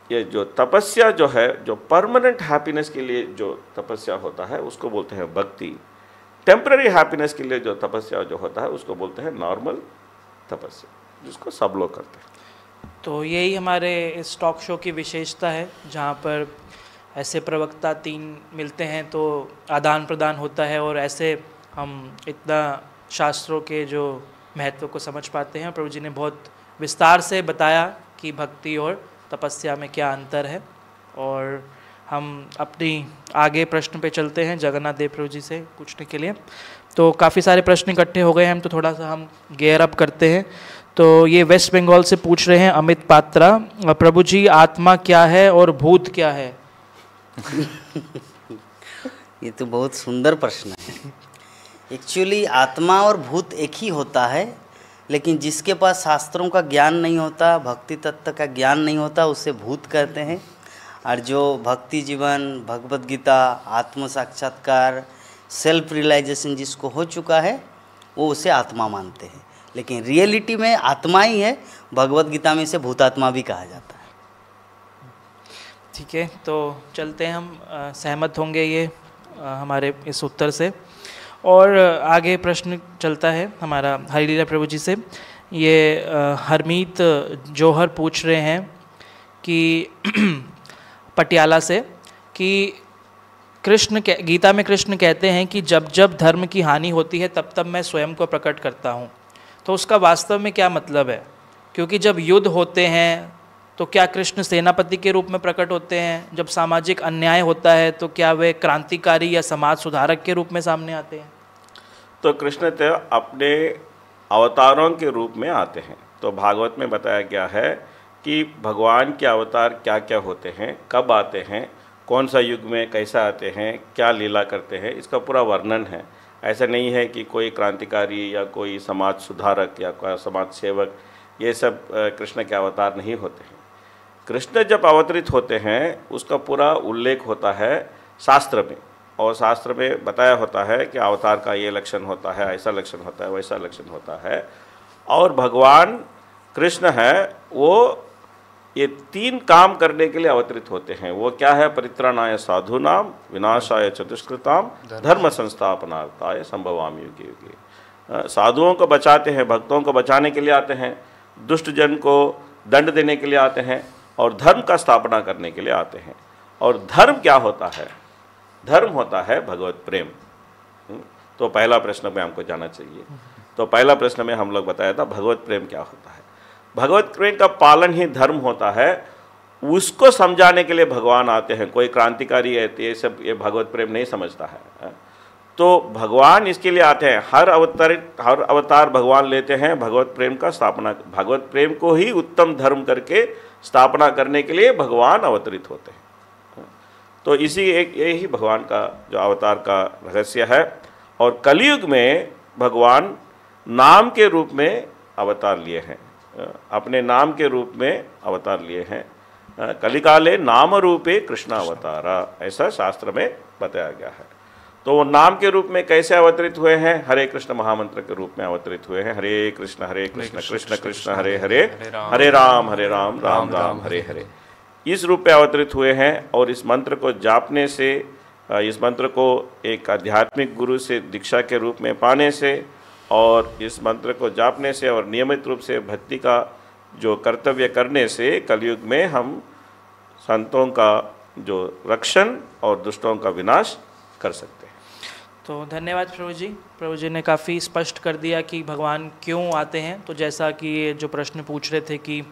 ये जो तपस्या जो है, जो परमानेंट हैप्पीनेस के लिए जो तपस्या होता है उसको बोलते हैं भक्ति। टेम्पररी हैप्पीनेस के लिए जो तपस्या जो होता है उसको बोलते हैं नॉर्मल तपस्या, जिसको सब लोग करते हैं। तो यही हमारे इस टॉक शो की विशेषता है, जहाँ पर ऐसे प्रवक्ता 3 मिलते हैं तो आदान प्रदान होता है, और ऐसे हम इतना शास्त्रों के जो महत्व को समझ पाते हैं। प्रभु जी ने बहुत विस्तार से बताया कि भक्ति और तपस्या में क्या अंतर है। और हम अपनी आगे प्रश्न पे चलते हैं जगन्नाथ देव प्रभु जी से पूछने के लिए। तो काफ़ी सारे प्रश्न इकट्ठे हो गए हैं, तो थोड़ा सा हम गेयर अप करते हैं। तो ये वेस्ट बंगाल से पूछ रहे हैं अमित पात्रा, प्रभु जी आत्मा क्या है और भूत क्या है? ये तो बहुत सुंदर प्रश्न है। एक्चुअली आत्मा और भूत एक ही होता है, लेकिन जिसके पास शास्त्रों का ज्ञान नहीं होता, भक्ति तत्व का ज्ञान नहीं होता, उसे भूत कहते हैं। और जो भक्ति जीवन, भगवत गीता, आत्म साक्षात्कार, सेल्फ रियलाइजेशन जिसको हो चुका है वो उसे आत्मा मानते हैं। लेकिन रियलिटी में आत्मा ही है। भगवत गीता में इसे भूतात्मा भी कहा जाता है। ठीक है, तो चलते हैं हम। सहमत होंगे ये हमारे इस उत्तर से। और आगे प्रश्न चलता है हमारा हरिलीला प्रभु जी से। ये हरमीत जौहर पूछ रहे हैं कि पटियाला से, कि गीता में कृष्ण कहते हैं कि जब जब धर्म की हानि होती है तब तब मैं स्वयं को प्रकट करता हूँ। तो उसका वास्तव में क्या मतलब है? क्योंकि जब युद्ध होते हैं तो क्या कृष्ण सेनापति के रूप में प्रकट होते हैं? जब सामाजिक अन्याय होता है तो क्या वे क्रांतिकारी या समाज सुधारक के रूप में सामने आते हैं? तो कृष्ण तो अपने अवतारों के रूप में आते हैं। तो भागवत में बताया गया है कि भगवान के अवतार क्या क्या होते हैं, कब आते हैं, कौन सा युग में कैसा आते हैं, क्या लीला करते हैं, इसका पूरा वर्णन है। ऐसा नहीं है कि कोई क्रांतिकारी या कोई समाज सुधारक या कोई समाज सेवक, ये सब कृष्ण के अवतार नहीं होते हैं। कृष्ण जब अवतरित होते हैं उसका पूरा उल्लेख होता है शास्त्र में, और शास्त्र में बताया होता है कि अवतार का ये लक्षण होता है, ऐसा लक्षण होता है, वैसा लक्षण होता है। और भगवान कृष्ण है वो ये 3 काम करने के लिए अवतरित होते हैं। वो क्या है? परित्राणाय साधूनाम, विनाशाय चतुष्कृताम, धर्म संस्थापनार्थाय संभवामि युगे युगे। साधुओं को बचाते हैं, भक्तों को बचाने के लिए आते हैं, दुष्ट जन को दंड देने के लिए आते हैं, और धर्म का स्थापना करने के लिए आते हैं। और धर्म क्या होता है? धर्म होता है भगवत प्रेम। तो पहला प्रश्न में हमको जाना चाहिए। तो पहला प्रश्न में हम लोग बताया था भगवत प्रेम क्या होता है। भगवत प्रेम का पालन ही धर्म होता है। उसको समझाने के लिए भगवान आते हैं। कोई क्रांतिकारी है तो ये सब ये भगवत प्रेम नहीं समझता है। तो भगवान इसके लिए आते हैं। हर अवतार भगवान लेते हैं भगवत प्रेम का स्थापना, भगवत प्रेम को ही उत्तम धर्म करके स्थापना करने के लिए भगवान अवतरित होते हैं। तो इसी यही भगवान का जो अवतार का रहस्य है। और कलयुग में भगवान नाम के रूप में अवतार लिए हैं, अपने नाम के रूप में अवतार लिए हैं। कलिकाले नाम रूपे कृष्णावतारा, ऐसा शास्त्र में बताया गया है। तो वो नाम के रूप में कैसे अवतरित हुए हैं? हरे कृष्ण महामंत्र के रूप में अवतरित हुए हैं। हरे कृष्ण कृष्ण कृष्ण हरे हरे, हरे राम राम राम हरे हरे, इस रूप में अवतरित हुए हैं। और इस मंत्र को जापने से, इस मंत्र को एक आध्यात्मिक गुरु से दीक्षा के रूप में पाने से, और इस मंत्र को जापने से और नियमित रूप से भक्ति का जो कर्तव्य करने से कलयुग में हम संतों का जो रक्षण और दुष्टों का विनाश कर सकते हैं। तो धन्यवाद प्रभु जी ने काफ़ी स्पष्ट कर दिया कि भगवान क्यों आते हैं। तो जैसा कि ये जो प्रश्न पूछ रहे थे कि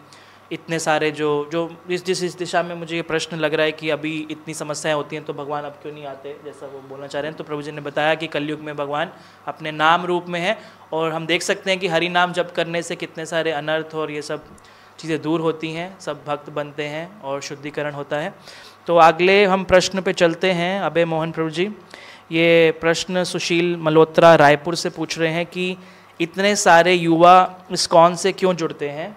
इतने सारे जो इस दिशा में मुझे ये प्रश्न लग रहा है कि अभी इतनी समस्याएं होती हैं तो भगवान अब क्यों नहीं आते, जैसा वो बोलना चाह रहे हैं। तो प्रभु जी ने बताया कि कलयुग में भगवान अपने नाम रूप में है, और हम देख सकते हैं कि हरि नाम जप करने से कितने सारे अनर्थ और ये सब चीज़ें दूर होती हैं, सब भक्त बनते हैं और शुद्धिकरण होता है। तो अगले हम प्रश्न पे चलते हैं। अभय मोहन प्रभु जी, ये प्रश्न सुशील मल्होत्रा रायपुर से पूछ रहे हैं कि इतने सारे युवा इस्कॉन से क्यों जुड़ते हैं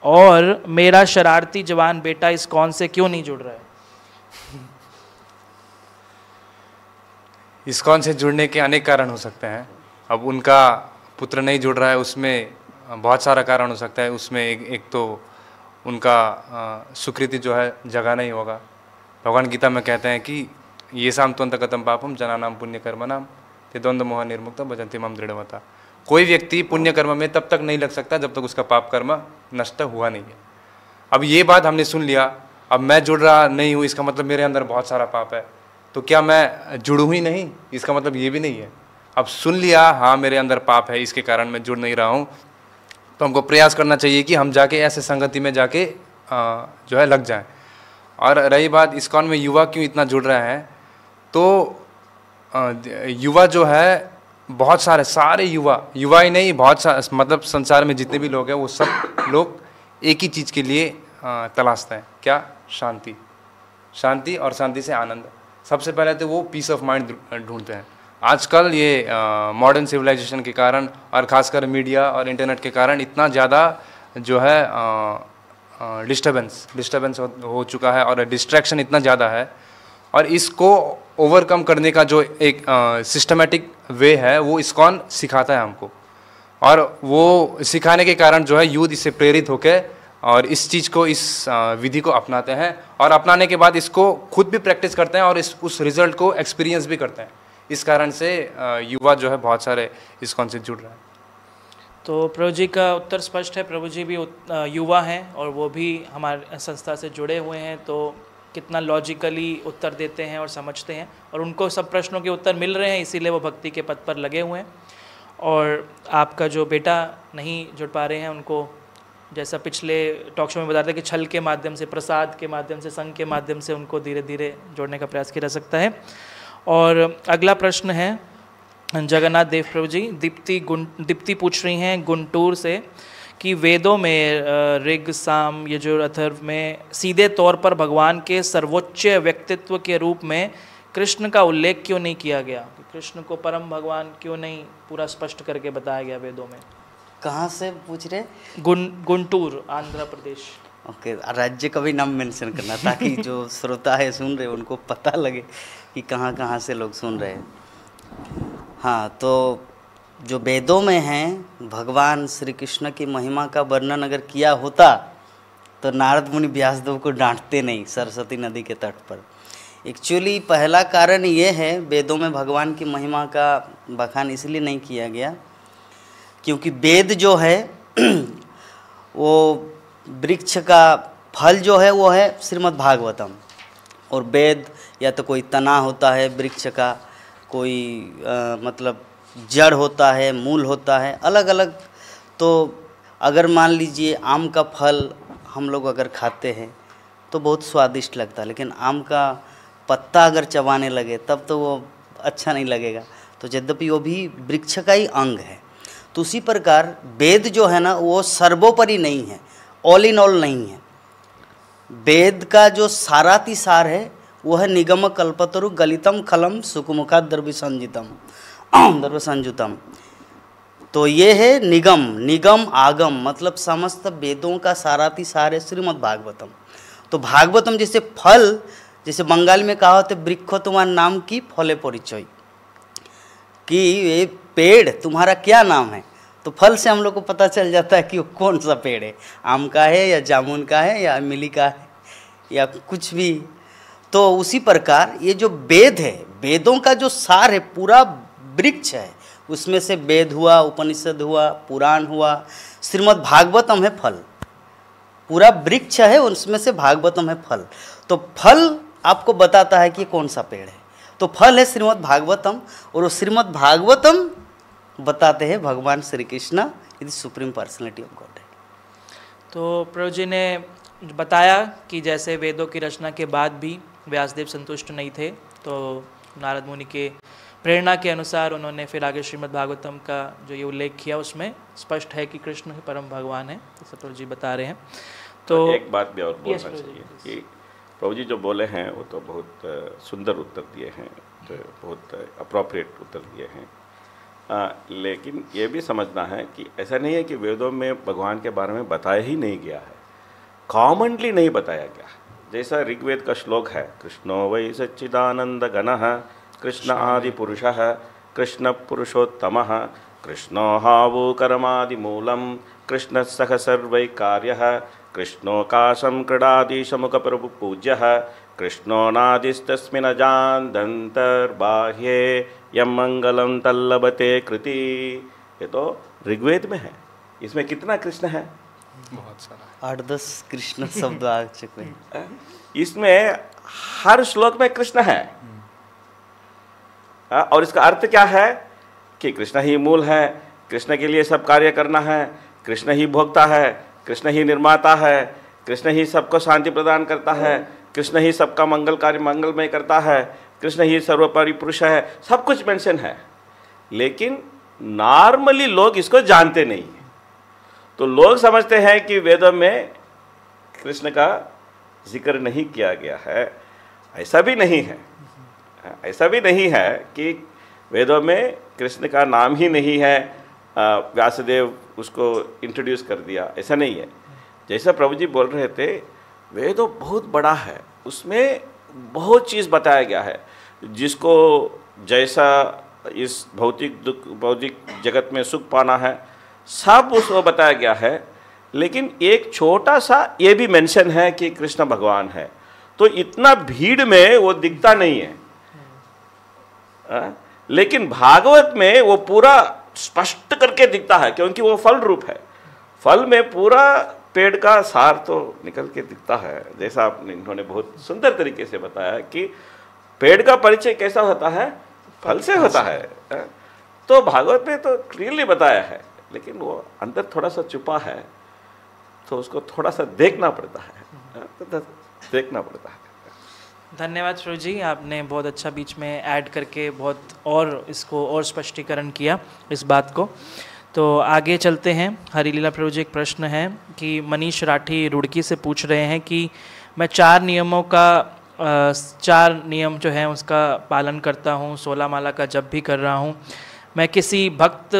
और मेरा शरारती जवान बेटा इस्कॉन से क्यों नहीं जुड़ रहा है? इस्कॉन से जुड़ने के अनेक कारण हो सकते हैं। अब उनका पुत्र नहीं जुड़ रहा है, उसमें बहुत सारा कारण हो सकता है। उसमें एक तो उनका सुकृति जो है जगा नहीं होगा। भगवान गीता में कहते हैं कि ये शाम त्वंत गतम पापम जनानाम पुण्य कर्म नाम ते द्वंद्व मोह निर्मुक्त भजन्ति माम दृढ़वता। कोई व्यक्ति पुण्य कर्म में तब तक नहीं लग सकता जब तक उसका पाप कर्म नष्ट हुआ नहीं है। अब ये बात हमने सुन लिया, अब मैं जुड़ रहा नहीं हूँ इसका मतलब मेरे अंदर बहुत सारा पाप है, तो क्या मैं जुड़ूँ ही नहीं? इसका मतलब ये भी नहीं है। अब सुन लिया हाँ मेरे अंदर पाप है, इसके कारण मैं जुड़ नहीं रहा हूँ, तो हमको प्रयास करना चाहिए कि हम जाके ऐसे संगति में जाके जो है लग जाएं। और रही बात इस्कॉन में युवा क्यों इतना जुड़ रहे हैं, तो युवा जो है बहुत सारे युवा ही नहीं, बहुत सारे मतलब संसार में जितने भी लोग हैं वो सब लोग एक ही चीज़ के लिए तलाशते हैं। क्या? शांति और शांति से आनंद। सबसे पहले तो वो पीस ऑफ माइंड ढूंढते हैं। आजकल ये मॉडर्न सिविलाइजेशन के कारण और ख़ासकर मीडिया और इंटरनेट के कारण इतना ज़्यादा जो है डिस्टर्बेंस हो चुका है और डिस्ट्रैक्शन इतना ज़्यादा है, और इसको ओवरकम करने का जो एक सिस्टमेटिक वे है वो इस्कॉन सिखाता है हमको। और वो सिखाने के कारण जो है यूथ इससे प्रेरित होकर और इस चीज़ को, इस विधि को अपनाते हैं, और अपनाने के बाद इसको खुद भी प्रैक्टिस करते हैं और उस रिजल्ट को एक्सपीरियंस भी करते हैं। इस कारण से युवा जो है बहुत सारे इस्कॉन से जुड़ रहे हैं। तो प्रभु जी का उत्तर स्पष्ट है। प्रभु जी भी युवा हैं और वो भी हमारे संस्था से जुड़े हुए हैं, तो कितना लॉजिकली उत्तर देते हैं और समझते हैं, और उनको सब प्रश्नों के उत्तर मिल रहे हैं, इसीलिए वो भक्ति के पथ पर लगे हुए हैं। और आपका जो बेटा नहीं जुड़ पा रहे हैं, उनको जैसा पिछले टॉक शो में बता रहे थे कि छल के माध्यम से, प्रसाद के माध्यम से, संघ के माध्यम से उनको धीरे धीरे जोड़ने का प्रयास किया जा सकता है। और अगला प्रश्न है जगन्नाथ देव प्रभु जी, दीप्ति पूछ रही हैं गुंटूर से कि वेदों में ऋग, साम, यजुर, अथर्व में सीधे तौर पर भगवान के सर्वोच्च व्यक्तित्व के रूप में कृष्ण का उल्लेख क्यों नहीं किया गया? कृष्ण को परम भगवान क्यों नहीं पूरा स्पष्ट करके बताया गया वेदों में? कहाँ से पूछ रहे? गुंटूर, आंध्र प्रदेश। ओके, राज्य का भी नाम मेंशन करना ताकि जो श्रोता है सुन रहे उनको पता लगे कि कहाँ कहाँ से लोग सुन रहे हैं। हाँ, तो जो वेदों में हैं भगवान श्री कृष्ण की महिमा का वर्णन अगर किया होता तो नारद मुनि व्यासदेव को डांटते नहीं सरस्वती नदी के तट पर। एक्चुअली पहला कारण ये है वेदों में भगवान की महिमा का बखान इसलिए नहीं किया गया क्योंकि वेद जो है वो वृक्ष का फल जो है वो है श्रीमद् भागवतम, और वेद या तो कोई तना होता है वृक्ष का, कोई मतलब जड़ होता है, मूल होता है, अलग अलग। तो अगर मान लीजिए आम का फल हम लोग अगर खाते हैं तो बहुत स्वादिष्ट लगता है, लेकिन आम का पत्ता अगर चबाने लगे तब तो वो अच्छा नहीं लगेगा। तो यद्यपि वो भी वृक्ष का ही अंग है, तो उसी प्रकार वेद जो है ना वो सर्वोपरि नहीं है, ऑल इन ऑल नहीं है। वेद का जो सारातिसार है वो है निगम कल्पतरु गलितम खलम सुकुमुखा द्रव्यसंजुतम। तो ये है निगम आगम, मतलब समस्त वेदों का सारातिसार है श्रीमद् भागवतम। तो भागवतम जैसे फल, जैसे बंगाली में कहा होता है वृक्ष तुम्हारा नाम की फले परिचय, कि ये पेड़ तुम्हारा क्या नाम है, तो फल से हम लोग को पता चल जाता है कि वो कौन सा पेड़ है, आम का है या जामुन का है या इमली का है या कुछ भी। तो उसी प्रकार ये जो वेद है, वेदों का जो सार है, पूरा वृक्ष है, उसमें से वेद हुआ, उपनिषद हुआ, पुराण हुआ, श्रीमद् भागवतम है फल, पूरा वृक्ष है, उसमें से भागवतम है फल। तो फल आपको बताता है कि कौन सा पेड़ है, तो फल है श्रीमद् भागवतम, और वो श्रीमद् भागवतम बताते हैं भगवान श्री कृष्ण यदि सुप्रीम पर्सनैलिटी ऑफ गॉड है। तो प्रभु जी ने बताया कि जैसे वेदों की रचना के बाद भी व्यासदेव संतुष्ट नहीं थे, तो नारद मुनि के प्रेरणा के अनुसार उन्होंने फिर आगे श्रीमद् भागवतम का जो ये उल्लेख किया, उसमें स्पष्ट है कि कृष्ण ही परम भगवान है, जैसे प्रभु जी बता रहे हैं। तो एक बात भी और बोलना चाहिए कि प्रभु जी जो बोले हैं वो तो बहुत सुंदर उत्तर दिए हैं, तो बहुत अप्रोप्रिएट उत्तर दिए हैं, लेकिन ये भी समझना है कि ऐसा नहीं है कि वेदों में भगवान के बारे में बताया ही नहीं गया है, कॉमनली नहीं बताया गया। जैसा ऋग्वेद का श्लोक है, कृष्णो वै सच्चिदानंद गणः कृष्ण आदि पुरुषः कृष्ण पुरुषोत्तमः कृष्णो हावो कर्मादि मूलम कृष्ण सह सर्वै कार्यः कृष्णो काशं क्रीडादिशमुख प्रभु पूज्यः कृष्णो नादिस्तस्मिन् अजानदन्तर्बाह्ये यं मंगलम तल्लभते कृति। ये तो ऋग्वेद में है। इसमें कितना कृष्ण है? बहुत सारा, 8-10 कृष्ण शब्द आ चुके हैं। इसमें हर श्लोक में कृष्ण है, और इसका अर्थ क्या है कि कृष्ण ही मूल है, कृष्ण के लिए सब कार्य करना है, कृष्ण ही भोगता है, कृष्ण ही निर्माता है, कृष्ण ही सबको शांति प्रदान करता है, कृष्ण ही सबका मंगल कार्य मंगलमय करता है, कृष्ण ही सर्वोपरि पुरुष है, सब कुछ मेंशन है। लेकिन नॉर्मली लोग इसको जानते नहीं हैं, तो लोग समझते हैं कि वेदों में कृष्ण का जिक्र नहीं किया गया है। ऐसा भी नहीं है, ऐसा भी नहीं है कि वेदों में कृष्ण का नाम ही नहीं है, व्यासदेव उसको इंट्रोड्यूस कर दिया, ऐसा नहीं है। जैसा प्रभु जी बोल रहे थे, वेद बहुत बड़ा है, उसमें बहुत चीज़ बताया गया है, जिसको जैसा इस भौतिक जगत में सुख पाना है सब उसको बताया गया है। लेकिन एक छोटा सा ये भी मेंशन है कि कृष्ण भगवान है, तो इतना भीड़ में वो दिखता नहीं है। लेकिन भागवत में वो पूरा स्पष्ट करके दिखता है, क्योंकि वो फल रूप है। फल में पूरा पेड़ का सार तो निकल के दिखता है, जैसा आपने इन्होंने बहुत सुंदर तरीके से बताया कि पेड़ का परिचय कैसा होता है, फल से होता है। तो भागवत में तो क्लियरली बताया है, लेकिन वो अंदर थोड़ा सा छुपा है, तो उसको थोड़ा सा देखना पड़ता है, तो देखना पड़ता है। धन्यवाद प्रभु जी, आपने बहुत अच्छा बीच में ऐड करके बहुत और इसको और स्पष्टीकरण किया इस बात को। तो आगे चलते हैं। हरिलीला प्रभु जी, एक प्रश्न है कि मनीष राठी रुड़की से पूछ रहे हैं कि मैं 4 नियम जो हैं उसका पालन करता हूँ, 16 माला का जप भी कर रहा हूँ, मैं किसी भक्त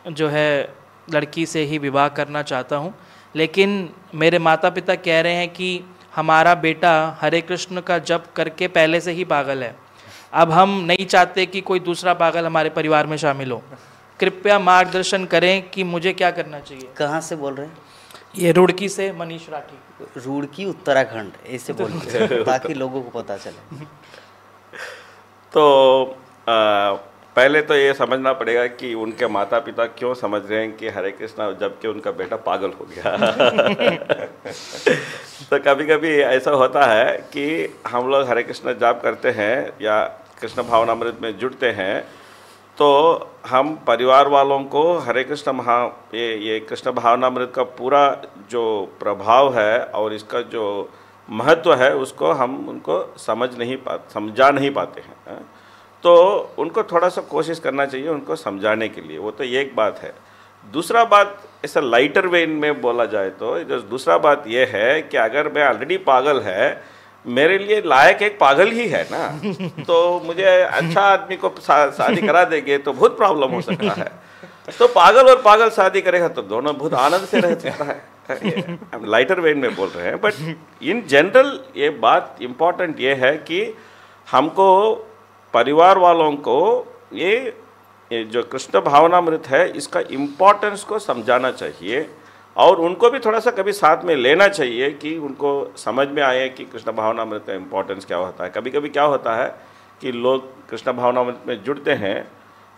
जो है लड़की से ही विवाह करना चाहता हूँ, लेकिन मेरे माता पिता कह रहे हैं कि हमारा बेटा हरे कृष्ण का जप करके पहले से ही पागल है, अब हम नहीं चाहते कि कोई दूसरा पागल हमारे परिवार में शामिल हो, कृपया मार्गदर्शन करें कि मुझे क्या करना चाहिए। कहाँ से बोल रहे हैं? ये रुड़की से मनीष राठी। रुड़की उत्तराखंड ऐसे बोलते हैं ताकि लोगों को पता चले। तो पहले तो ये समझना पड़ेगा कि उनके माता पिता क्यों समझ रहे हैं कि हरे कृष्णा जबकि उनका बेटा पागल हो गया। तो कभी कभी ऐसा होता है कि हम लोग हरे कृष्ण जाप करते हैं या कृष्ण भावनामृत में जुड़ते हैं, तो हम परिवार वालों को हरे कृष्ण ये कृष्ण भावनामृत का पूरा जो प्रभाव है और इसका जो महत्व है उसको हम उनको समझा नहीं पाते हैं। तो उनको थोड़ा सा कोशिश करना चाहिए उनको समझाने के लिए, वो तो एक बात है। दूसरा बात ऐसा लाइटर वे में बोला जाए तो दूसरा बात ये है कि अगर मैं ऑलरेडी पागल है, मेरे लिए लायक एक पागल ही है ना, तो मुझे अच्छा आदमी को शादी करा देंगे तो बहुत प्रॉब्लम हो सकता है। तो पागल और पागल शादी करेगा तो दोनों बहुत आनंद से रह सकता है। हम लाइटर वेन में बोल रहे हैं, बट इन जनरल ये बात इम्पॉर्टेंट ये है कि हमको परिवार वालों को ये जो कृष्ण भावनामृत है इसका इम्पोर्टेंस को समझाना चाहिए और उनको भी थोड़ा सा कभी साथ में लेना चाहिए कि उनको समझ में आए कि कृष्ण भावनामृत का इम्पोर्टेंस क्या होता है। कभी कभी क्या होता है कि लोग कृष्ण भावनामृत में जुड़ते हैं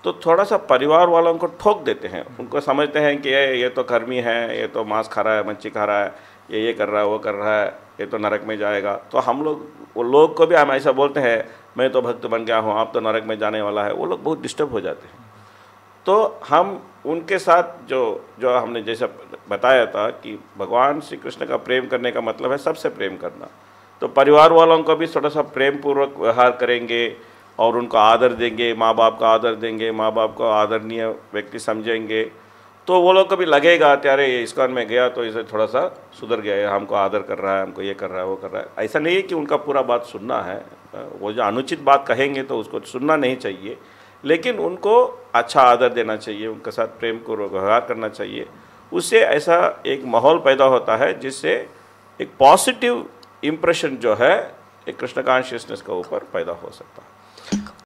तो थोड़ा सा परिवार वालों को ठोक देते हैं, उनको समझते हैं कि ये तो कर्मी है, ये तो मांस खा रहा है, मच्छी खा रहा है, ये कर रहा है, वो कर रहा है, ये तो नरक में जाएगा। तो हम लोग वो लोग को भी हम ऐसा बोलते हैं मैं तो भक्त बन गया हूँ, आप तो नरक में जाने वाला है, वो लोग बहुत डिस्टर्ब हो जाते हैं। तो हम उनके साथ जो हमने जैसा बताया था कि भगवान श्री कृष्ण का प्रेम करने का मतलब है सबसे प्रेम करना, तो परिवार वालों को भी थोड़ा सा प्रेम पूर्वक व्यवहार करेंगे और उनको आदर देंगे, माँ बाप का आदर देंगे, माँ बाप को आदरणीय व्यक्ति समझेंगे, तो वो लोग को भी लगेगा अरे ये इस्कॉन में गया तो इसे थोड़ा सा सुधर गया है, हमको आदर कर रहा है, हमको ये कर रहा है, वो कर रहा है। ऐसा नहीं है कि उनका पूरा बात सुनना है, वो जो अनुचित बात कहेंगे तो उसको सुनना नहीं चाहिए, लेकिन उनको अच्छा आदर देना चाहिए, उनके साथ प्रेम को व्यवहार करना चाहिए। उससे ऐसा एक माहौल पैदा होता है जिससे एक पॉजिटिव इम्प्रेशन जो है एक कृष्ण कॉन्शियसनेस के ऊपर पैदा हो सकता है।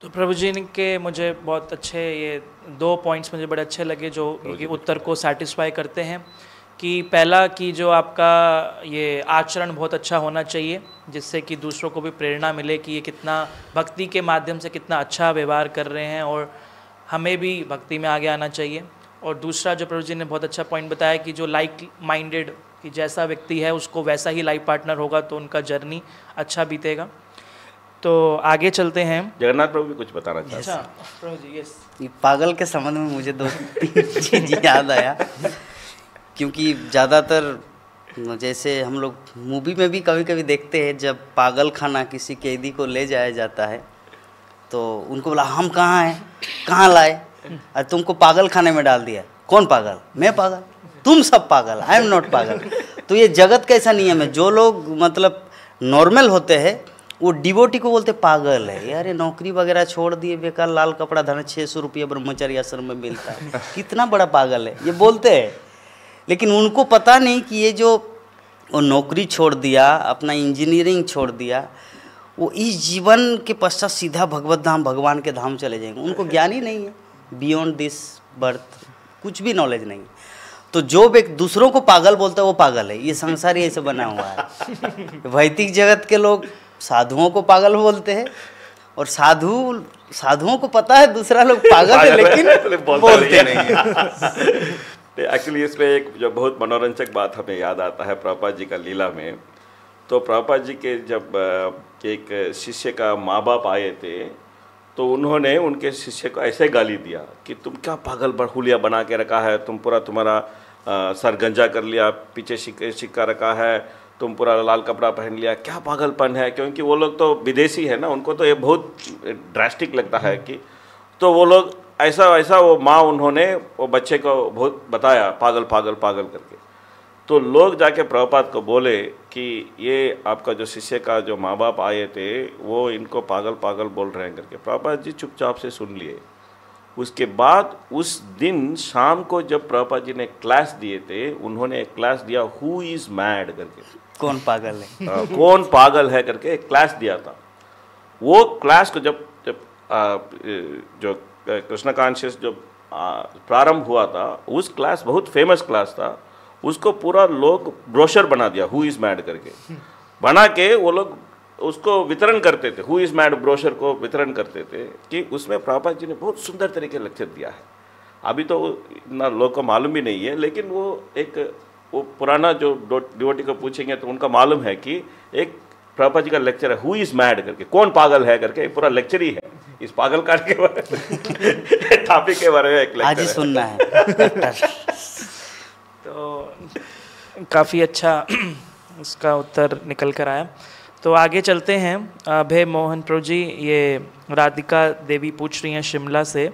तो प्रभु जी के मुझे बहुत अच्छे ये 2 पॉइंट्स मुझे बड़े अच्छे लगे जो कि उत्तर को सेटिस्फाई करते हैं कि पहला कि जो आपका ये आचरण बहुत अच्छा होना चाहिए जिससे कि दूसरों को भी प्रेरणा मिले कि ये कितना भक्ति के माध्यम से कितना अच्छा व्यवहार कर रहे हैं और हमें भी भक्ति में आगे आना चाहिए। और दूसरा जो प्रभु जी ने बहुत अच्छा पॉइंट बताया कि जो लाइक माइंडेड कि जैसा व्यक्ति है उसको वैसा ही लाइफ पार्टनर होगा तो उनका जर्नी अच्छा बीतेगा। तो आगे चलते हैं। जगन्नाथ प्रभु भी कुछ बताना चाहते हैं। अच्छा प्रभु जी, यस। ये पागल के संबंध में मुझे 2-3 चीज़ याद आया, क्योंकि ज़्यादातर जैसे हम लोग मूवी में भी कभी कभी देखते हैं जब पागल खाना किसी कैदी को ले जाया जाता है तो उनको बोला हम कहाँ हैं, कहाँ लाए, अरे तुमको पागल खाने में डाल दिया। कौन पागल? मैं पागल? तुम सब पागल, आई एम नॉट पागल। तो ये जगत का ऐसा नियम है, जो लोग मतलब नॉर्मल होते हैं वो डिवोटी को बोलते पागल है, यार ये नौकरी वगैरह छोड़ दिए, बेकार लाल कपड़ा धन 600 रुपये ब्रह्मचर्य आश्रम में मिलता है, कितना बड़ा पागल है, ये बोलते हैं। लेकिन उनको पता नहीं कि ये जो वो नौकरी छोड़ दिया, अपना इंजीनियरिंग छोड़ दिया, वो इस जीवन के पश्चात सीधा भगवत धाम भगवान के धाम चले जाएंगे। उनको ज्ञान ही नहीं है, बियॉन्ड दिस बर्थ कुछ भी नॉलेज नहीं। तो जो व्यक्ति दूसरों को पागल बोलता है वो पागल है, ये संसार ही ऐसे बना हुआ है। वैदिक जगत के लोग साधुओं को पागल बोलते हैं और साधुओं को पता है दूसरा लोग पागल है लेकिन बोलते नहीं। एक्चुअली इसमें एक जो बहुत मनोरंजक बात हमें याद आता है प्रभुपाद जी का लीला में। तो प्रभुपाद जी के जब एक शिष्य का माँ बाप आए थे तो उन्होंने उनके शिष्य को ऐसे गाली दिया कि तुम क्या पागल हुलिया बना के रखा है, तुम पूरा तुम्हारा सर गंजा कर लिया, पीछे सिक्का रखा है, तुम पूरा लाल कपड़ा पहन लिया, क्या पागलपन है। क्योंकि वो लोग तो विदेशी है ना, उनको तो ये बहुत ड्रास्टिक लगता है कि तो वो लोग ऐसा वो माँ उन्होंने वो बच्चे को बहुत बताया पागल पागल पागल करके। तो लोग जाके प्रभुपाद को बोले कि ये आपका जो शिष्य का जो माँ बाप आए थे वो इनको पागल पागल बोल रहे हैं करके। प्रभुपाद जी चुपचाप से सुन लिए। उसके बाद उस दिन शाम को जब प्रभुपाद जी ने क्लास दिए थे, उन्होंने एक क्लास दिया हु इज़ मैड करके, कौन पागल है, कौन पागल है करके एक क्लास दिया था। वो क्लास को जब जो कृष्ण कॉन्शियस जो प्रारंभ हुआ था, उस क्लास बहुत फेमस क्लास था, उसको पूरा लोग ब्रोशर बना दिया हु इज़ मैड करके, बना के वो लोग उसको वितरण करते थे, हु इज़ मैड ब्रोशर को वितरण करते थे कि उसमें प्रभुपाद जी ने बहुत सुंदर तरीके लेक्चर दिया है। अभी तो इतना लोग को मालूम भी नहीं है, लेकिन वो पुराना जो डिवोटी को पूछेंगे तो उनका मालूम है कि एक प्रभुपाद जी का लेक्चर है हु इज़ मैड करके, कौन पागल है करके, पूरा लेक्चर ही है इस पागल कांड के बारे में, टॉपिक के बारे में एक लेक्चर आज ही सुनना है। तो काफ़ी अच्छा इसका उत्तर निकल कर आया। तो आगे चलते हैं। अभय मोहन प्रभु जी, ये राधिका देवी पूछ रही हैं शिमला से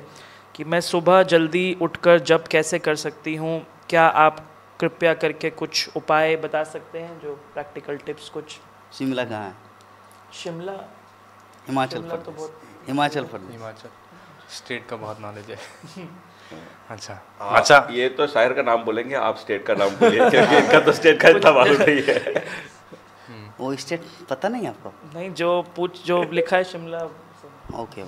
कि मैं सुबह जल्दी उठकर जप कैसे कर सकती हूँ, क्या आप कृपया करके कुछ उपाय बता सकते हैं, जो प्रैक्टिकल टिप्स कुछ। शिमला कहाँ है? शिमला हिमाचल शिमला तो प्रदेश। बहुत हिमाचल प्रदेश, हिमाचल स्टेट का बहुत नॉलेज है। अच्छा अच्छा, ये तो शायर का नाम बोलेंगे, आप स्टेट का नाम बोलिए क्योंकि इनका तो स्टेट का इतना मालूम नहीं है। वो स्टेट पता नहीं आपको? नहीं, जो लिखा है शिमला। ओके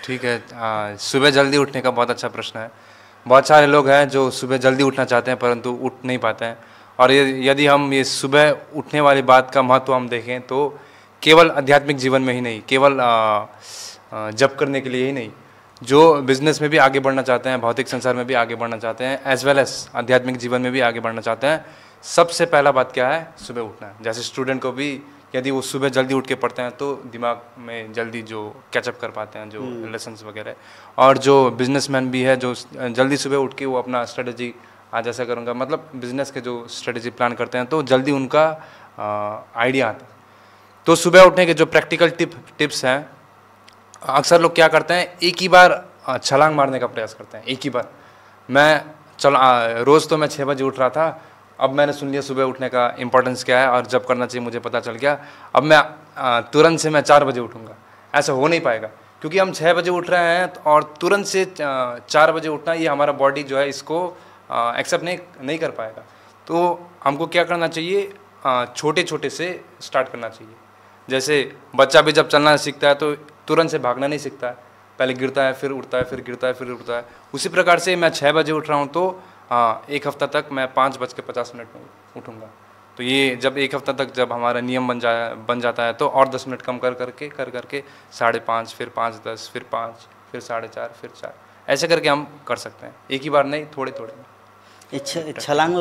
ठीक है। सुबह जल्दी उठने का बहुत अच्छा प्रश्न है। बहुत सारे लोग हैं जो सुबह जल्दी उठना चाहते हैं परंतु उठ नहीं पाते हैं। और यदि हम ये सुबह उठने वाली बात का महत्व हम देखें तो केवल आध्यात्मिक जीवन में ही नहीं, केवल जप करने के लिए ही नहीं, जो बिजनेस में भी आगे बढ़ना चाहते हैं, भौतिक संसार में भी आगे बढ़ना चाहते हैं, एज वेल एज आध्यात्मिक जीवन में भी आगे बढ़ना चाहते हैं, सबसे पहला बात क्या है? सुबह उठना है। जैसे स्टूडेंट को भी यदि वो सुबह जल्दी उठ के पढ़ते हैं तो दिमाग में जल्दी जो कैचअप कर पाते हैं, जो लेसन्स वगैरह। और जो बिजनेसमैन भी है, जो जल्दी सुबह उठ के वो अपना स्ट्रेटजी, आज ऐसा करूँगा, मतलब बिजनेस के जो स्ट्रेटजी प्लान करते हैं तो जल्दी उनका आइडिया आता है। तो सुबह उठने के जो प्रैक्टिकल टिप्स हैं, अक्सर लोग क्या करते हैं, एक ही बार छलांग मारने का प्रयास करते हैं। एक ही बार रोज़ तो मैं 6 बजे उठ रहा था, अब मैंने सुन लिया सुबह उठने का इम्पोर्टेंस क्या है और जब करना चाहिए मुझे पता चल गया, अब मैं तुरंत से मैं 4 बजे उठूँगा। ऐसा हो नहीं पाएगा क्योंकि हम 6 बजे उठ रहे हैं और तुरंत से 4 बजे उठना, ये हमारा बॉडी जो है इसको एक्सेप्ट नहीं कर पाएगा। तो हमको क्या करना चाहिए, छोटे छोटे से स्टार्ट करना चाहिए। जैसे बच्चा भी जब चलना सीखता है तो तुरंत से भागना नहीं सीखता है, पहले गिरता है, फिर उठता है, फिर गिरता है, फिर उठता है। उसी प्रकार से मैं 6 बजे उठ रहा हूँ तो एक हफ्ता तक मैं 5:50 में उठूँगा। तो ये जब एक हफ्ता तक जब हमारा नियम बन जाता है तो और 10 मिनट कम कर करके 5:30, फिर 5:10, फिर 5, फिर 4:30, फिर 4, ऐसे करके हम कर सकते हैं। एक ही बार नहीं, थोड़े थोड़े। छलांग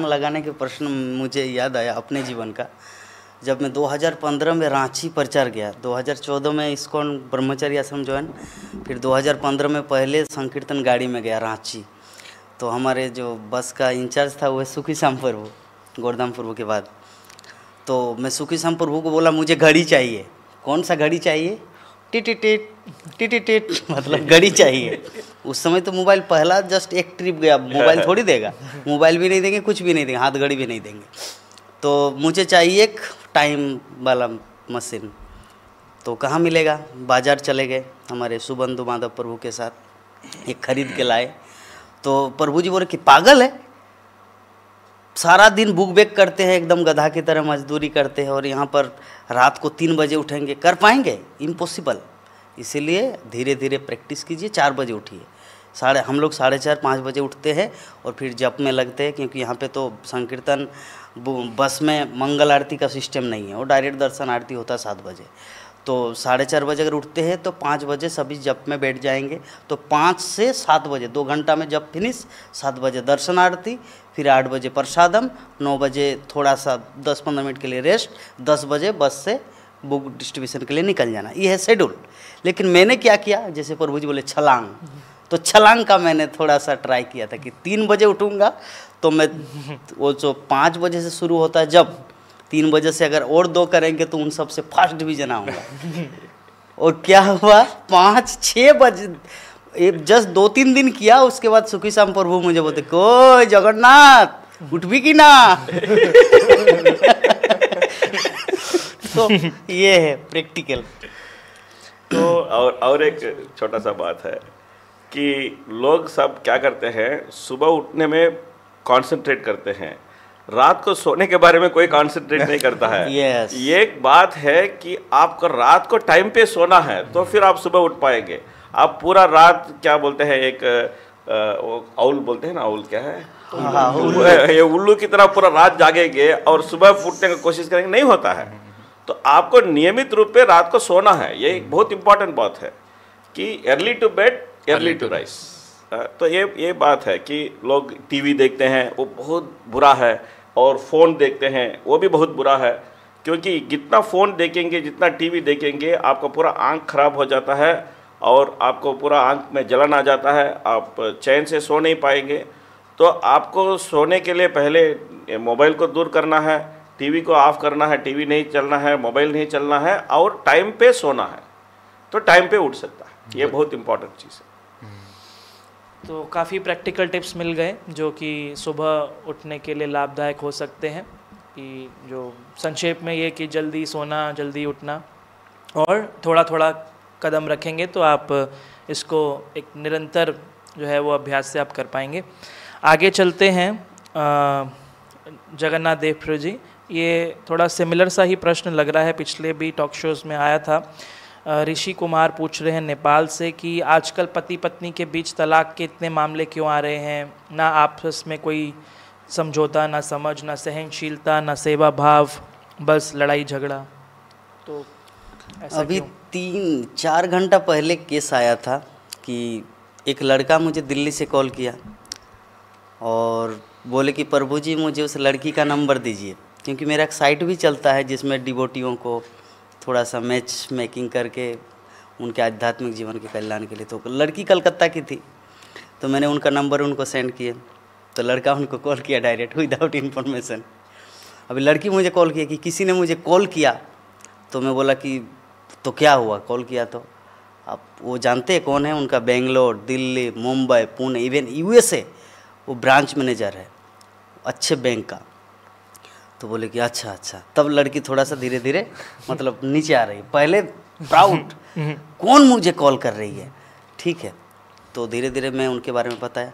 लगाने के प्रश्न मुझे याद आया अपने जीवन का। जब मैं 2015 में रांची प्रचार गया, 2014 में इस्कॉन ब्रह्मचर्य आश्रम ज्वाइन, फिर 2015 में पहले संकीर्तन गाड़ी में गया रांची। तो हमारे जो बस का इंचार्ज था वो सुखी श्याम प्रभु, गोरधाम प्रभु के बाद। तो मैं सुखी श्याम प्रभु को बोला मुझे घड़ी चाहिए। कौन सा घड़ी चाहिए? टिट मतलब घड़ी चाहिए। उस समय तो मोबाइल पहला जस्ट एक ट्रिप गया, मोबाइल थोड़ी देगा, मोबाइल भी नहीं देंगे, कुछ भी नहीं देंगे, हाथ घड़ी भी नहीं देंगे। तो मुझे चाहिए एक टाइम वाला मशीन। तो कहाँ मिलेगा? बाज़ार चले गए हमारे सुबंधु माधव प्रभु के साथ, एक खरीद के लाए। तो प्रभु जी बोले कि पागल है, सारा दिन बुक बेक करते हैं, एकदम गधा की तरह मजदूरी करते हैं और यहाँ पर रात को 3 बजे उठेंगे, कर पाएंगे? इम्पॉसिबल। इसीलिए धीरे धीरे प्रैक्टिस कीजिए, 4 बजे उठिए। हम लोग 4:30-5 बजे उठते हैं और फिर जप में लगते हैं, क्योंकि यहाँ पे तो संकीर्तन बस में मंगल आरती का सिस्टम नहीं है, वो डायरेक्ट दर्शन आरती होता है 7 बजे। तो 4:30 बजे अगर उठते हैं तो 5 बजे सभी जप में बैठ जाएंगे। तो 5 से 7 बजे 2 घंटा में जप फिनिश, 7 बजे दर्शन आरती, फिर 8 बजे प्रसादम, 9 बजे थोड़ा सा 10-15 मिनट के लिए रेस्ट, 10 बजे बस से बुक डिस्ट्रीब्यूशन के लिए निकल जाना। ये है शेड्यूल। लेकिन मैंने क्या किया, जैसे प्रभु जी बोले छलांग, तो छलांग का मैंने थोड़ा सा ट्राई किया था कि 3 बजे उठूँगा तो मैं वो जो 5 बजे से शुरू होता है जब 3 बजे से अगर और 2 करेंगे तो उन सबसे फर्स्ट डिवीजन आऊँगा। और क्या हुआ, 5-6 बजे जस्ट 2-3 दिन किया, उसके बाद सुखी श्याम प्रभु मुझे बोलते, कोई जगन्नाथ उठ भी की ना। तो ये है प्रैक्टिकल। तो और एक छोटा सा बात है कि लोग सब क्या करते हैं, सुबह उठने में कंसंट्रेट करते हैं, रात को सोने के बारे में कोई कंसंट्रेट नहीं करता है। yes. ये एक बात है कि आपको रात को टाइम पे सोना है तो फिर आप सुबह उठ पाएंगे। आप पूरा रात, क्या बोलते हैं, एक आउल बोलते हैं ना, आउल क्या है, ये उल्लू की तरह पूरा रात जागेंगे और सुबह उठने की कोशिश करेंगे, नहीं होता है। तो आपको नियमित रूप पे रात को सोना है। ये एक बहुत इंपॉर्टेंट बात है कि early to bed early to rise. तो ये बात है कि लोग टीवी देखते हैं, वो बहुत बुरा है, और फ़ोन देखते हैं, वो भी बहुत बुरा है। क्योंकि जितना फ़ोन देखेंगे, जितना टीवी देखेंगे, आपका पूरा आँख खराब हो जाता है और आपको पूरा आँख में जलन आ जाता है, आप चैन से सो नहीं पाएंगे। तो आपको सोने के लिए पहले मोबाइल को दूर करना है, टीवी को ऑफ करना है, टीवी नहीं चलना है, मोबाइल नहीं चलना है, और टाइम पे सोना है, तो टाइम पे उठ सकता है। ये बहुत इंपॉर्टेंट चीज़ है। तो काफ़ी प्रैक्टिकल टिप्स मिल गए जो कि सुबह उठने के लिए लाभदायक हो सकते हैं। कि जो संक्षेप में ये कि जल्दी सोना, जल्दी उठना और थोड़ा थोड़ा कदम रखेंगे तो आप इसको एक निरंतर जो है वो अभ्यास से आप कर पाएंगे। आगे चलते हैं जगन्नाथ देव प्रभु जी, ये थोड़ा सिमिलर सा ही प्रश्न लग रहा है, पिछले भी टॉक शोज़ में आया था। ऋषि कुमार पूछ रहे हैं नेपाल से कि आजकल पति पत्नी के बीच तलाक के इतने मामले क्यों आ रहे हैं, ना आपस में कोई समझौता, ना समझ, ना सहनशीलता, ना सेवा भाव, बस लड़ाई झगड़ा। तो ऐसा अभी क्यों? 3-4 घंटा पहले केस आया था कि एक लड़का मुझे दिल्ली से कॉल किया और बोले कि प्रभु जी मुझे उस लड़की का नंबर दीजिए, क्योंकि मेरा एक साइट भी चलता है जिसमें डिवोटियों को थोड़ा सा मैच मेकिंग करके उनके आध्यात्मिक जीवन के कल्याण के लिए। तो लड़की कलकत्ता की थी, तो मैंने उनका नंबर उनको सेंड किए, तो लड़का उनको कॉल किया डायरेक्ट विदाउट इन्फॉर्मेशन। अभी लड़की मुझे कॉल किया कि किसी ने मुझे कॉल किया, तो मैं बोला कि तो क्या हुआ, कॉल किया तो आप वो जानते हैं कौन है, उनका बेंगलोर, दिल्ली, मुंबई, पुणे, इवन यूएसए वो ब्रांच मैनेजर है अच्छे बैंक का। तो बोले कि अच्छा अच्छा, तब लड़की थोड़ा सा धीरे धीरे मतलब नीचे आ रही, पहले प्राउड कौन मुझे कॉल कर रही है, ठीक है। तो धीरे धीरे मैं उनके बारे में बताया,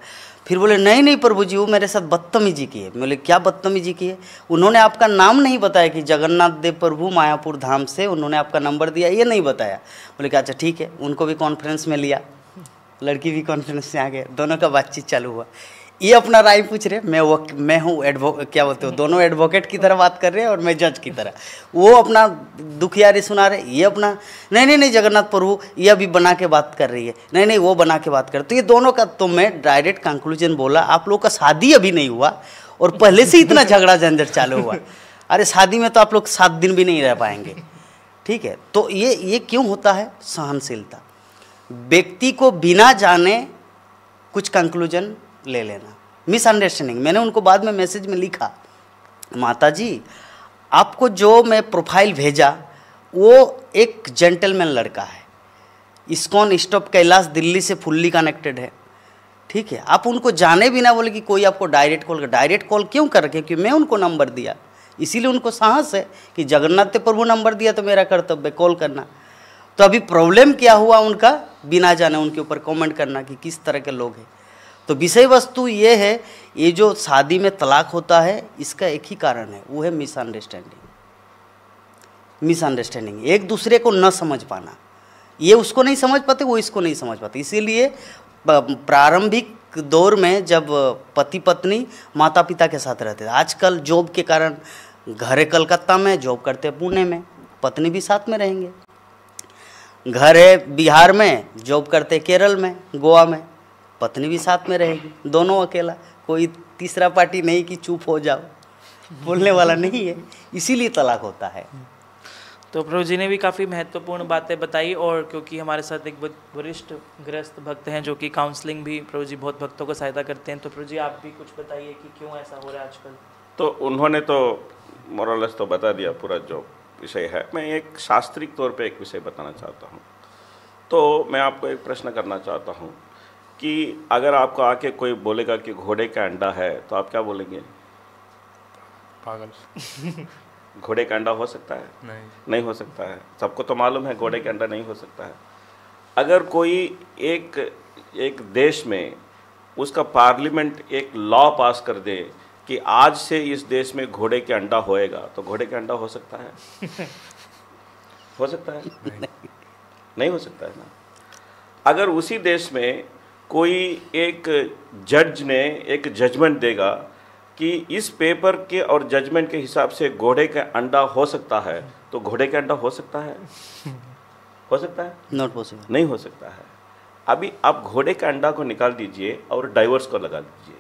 फिर बोले नहीं नहीं प्रभु जी वो मेरे साथ बदतमीजी की है। मैं बोले क्या बदतमीजी की है? उन्होंने आपका नाम नहीं बताया कि जगन्नाथ देव प्रभु मायापुर धाम से उन्होंने आपका नंबर दिया, ये नहीं बताया। बोले कि अच्छा ठीक है, उनको भी कॉन्फ्रेंस में लिया, लड़की भी कॉन्फ्रेंस से आ गए, दोनों का बातचीत चालू हुआ। ये अपना राय पूछ रहे, मैं हूँ क्या बोलते हो, दोनों एडवोकेट की तरह बात कर रहे हैं और मैं जज की तरह। वो अपना दुखियारी सुना रहे, ये अपना नहीं जगन्नाथ प्रभु ये अभी बना के बात कर रही है, नहीं वो बना के बात कर। तो ये दोनों का, तो मैं डायरेक्ट कंक्लूजन बोला, आप लोग का शादी अभी नहीं हुआ और पहले से इतना झगड़ा झंझट चालू हुआ। अरे शादी में तो आप लोग 7 दिन भी नहीं रह पाएंगे, ठीक है। तो ये क्यों होता है? सहनशीलता, व्यक्ति को बिना जाने कुछ कंक्लूजन ले लेना, मिसअंडरस्टैंडिंग। मैंने उनको बाद में मैसेज में लिखा, माता जी आपको जो मैं प्रोफाइल भेजा वो एक जेंटलमैन लड़का है, इस्कॉन स्टॉप कैलाश दिल्ली से फुल्ली कनेक्टेड है, ठीक है। आप उनको जाने भी ना, बोले कि कोई आपको डायरेक्ट कॉल क्यों कर रखे? कि मैं उनको नंबर दिया, इसीलिए उनको साहस है कि जगन्नाथ प्रभु नंबर दिया तो मेरा कर्तव्य कॉल करना। तो अभी प्रॉब्लम क्या हुआ उनका, बिना जाने उनके ऊपर कमेंट करना कि किस तरह के लोग हैं। तो विषय वस्तु ये है, ये जो शादी में तलाक होता है इसका एक ही कारण है, वो है मिसअंडरस्टैंडिंग, एक दूसरे को न समझ पाना। ये उसको नहीं समझ पाते, वो इसको नहीं समझ पाते। इसीलिए प्रारंभिक दौर में जब पति पत्नी माता पिता के साथ रहते थे, आजकल जॉब के कारण घर है कलकत्ता में, जॉब करते हैं पुणे में, पत्नी भी साथ में रहेंगे। घर है बिहार में, जॉब करते केरल में, गोवा में, पत्नी भी साथ में रहेगी, दोनों अकेला, कोई तीसरा पार्टी नहीं कि चुप हो जाओ, बोलने वाला नहीं है, इसीलिए तलाक होता है। तो प्रभु जी ने भी काफ़ी महत्वपूर्ण बातें बताई, और क्योंकि हमारे साथ एक वरिष्ठ गृहस्थ भक्त हैं जो कि काउंसलिंग भी प्रभु जी बहुत भक्तों को सहायता करते हैं, तो प्रभु जी आप भी कुछ बताइए कि क्यों ऐसा हो रहा है आजकल। तो उन्होंने तो मोरलेस तो बता दिया पूरा जो विषय है। मैं एक शास्त्रीय तौर पे एक विषय बताना चाहता हूँ। तो मैं आपको एक प्रश्न करना चाहता हूँ कि अगर आपको आके कोई बोलेगा कि घोड़े का अंडा है, तो आप क्या बोलेंगे? पागल। घोड़े का अंडा हो सकता है? नहीं हो सकता है, सबको तो मालूम है घोड़े का अंडा नहीं हो सकता है। अगर कोई एक देश में उसका पार्लियामेंट एक लॉ पास कर दे कि आज से इस देश में घोड़े के अंडा होएगा, तो घोड़े का अंडा हो सकता है? हो सकता है? नहीं हो सकता है ना। अगर उसी देश में कोई एक जज ने एक जजमेंट देगा कि इस पेपर के और जजमेंट के हिसाब से घोड़े का अंडा हो सकता है, तो घोड़े का अंडा हो सकता है? हो सकता है? नॉट पॉसिबल, नहीं हो सकता है। अभी आप घोड़े का अंडा को निकाल दीजिए और डाइवर्स को लगा दीजिए,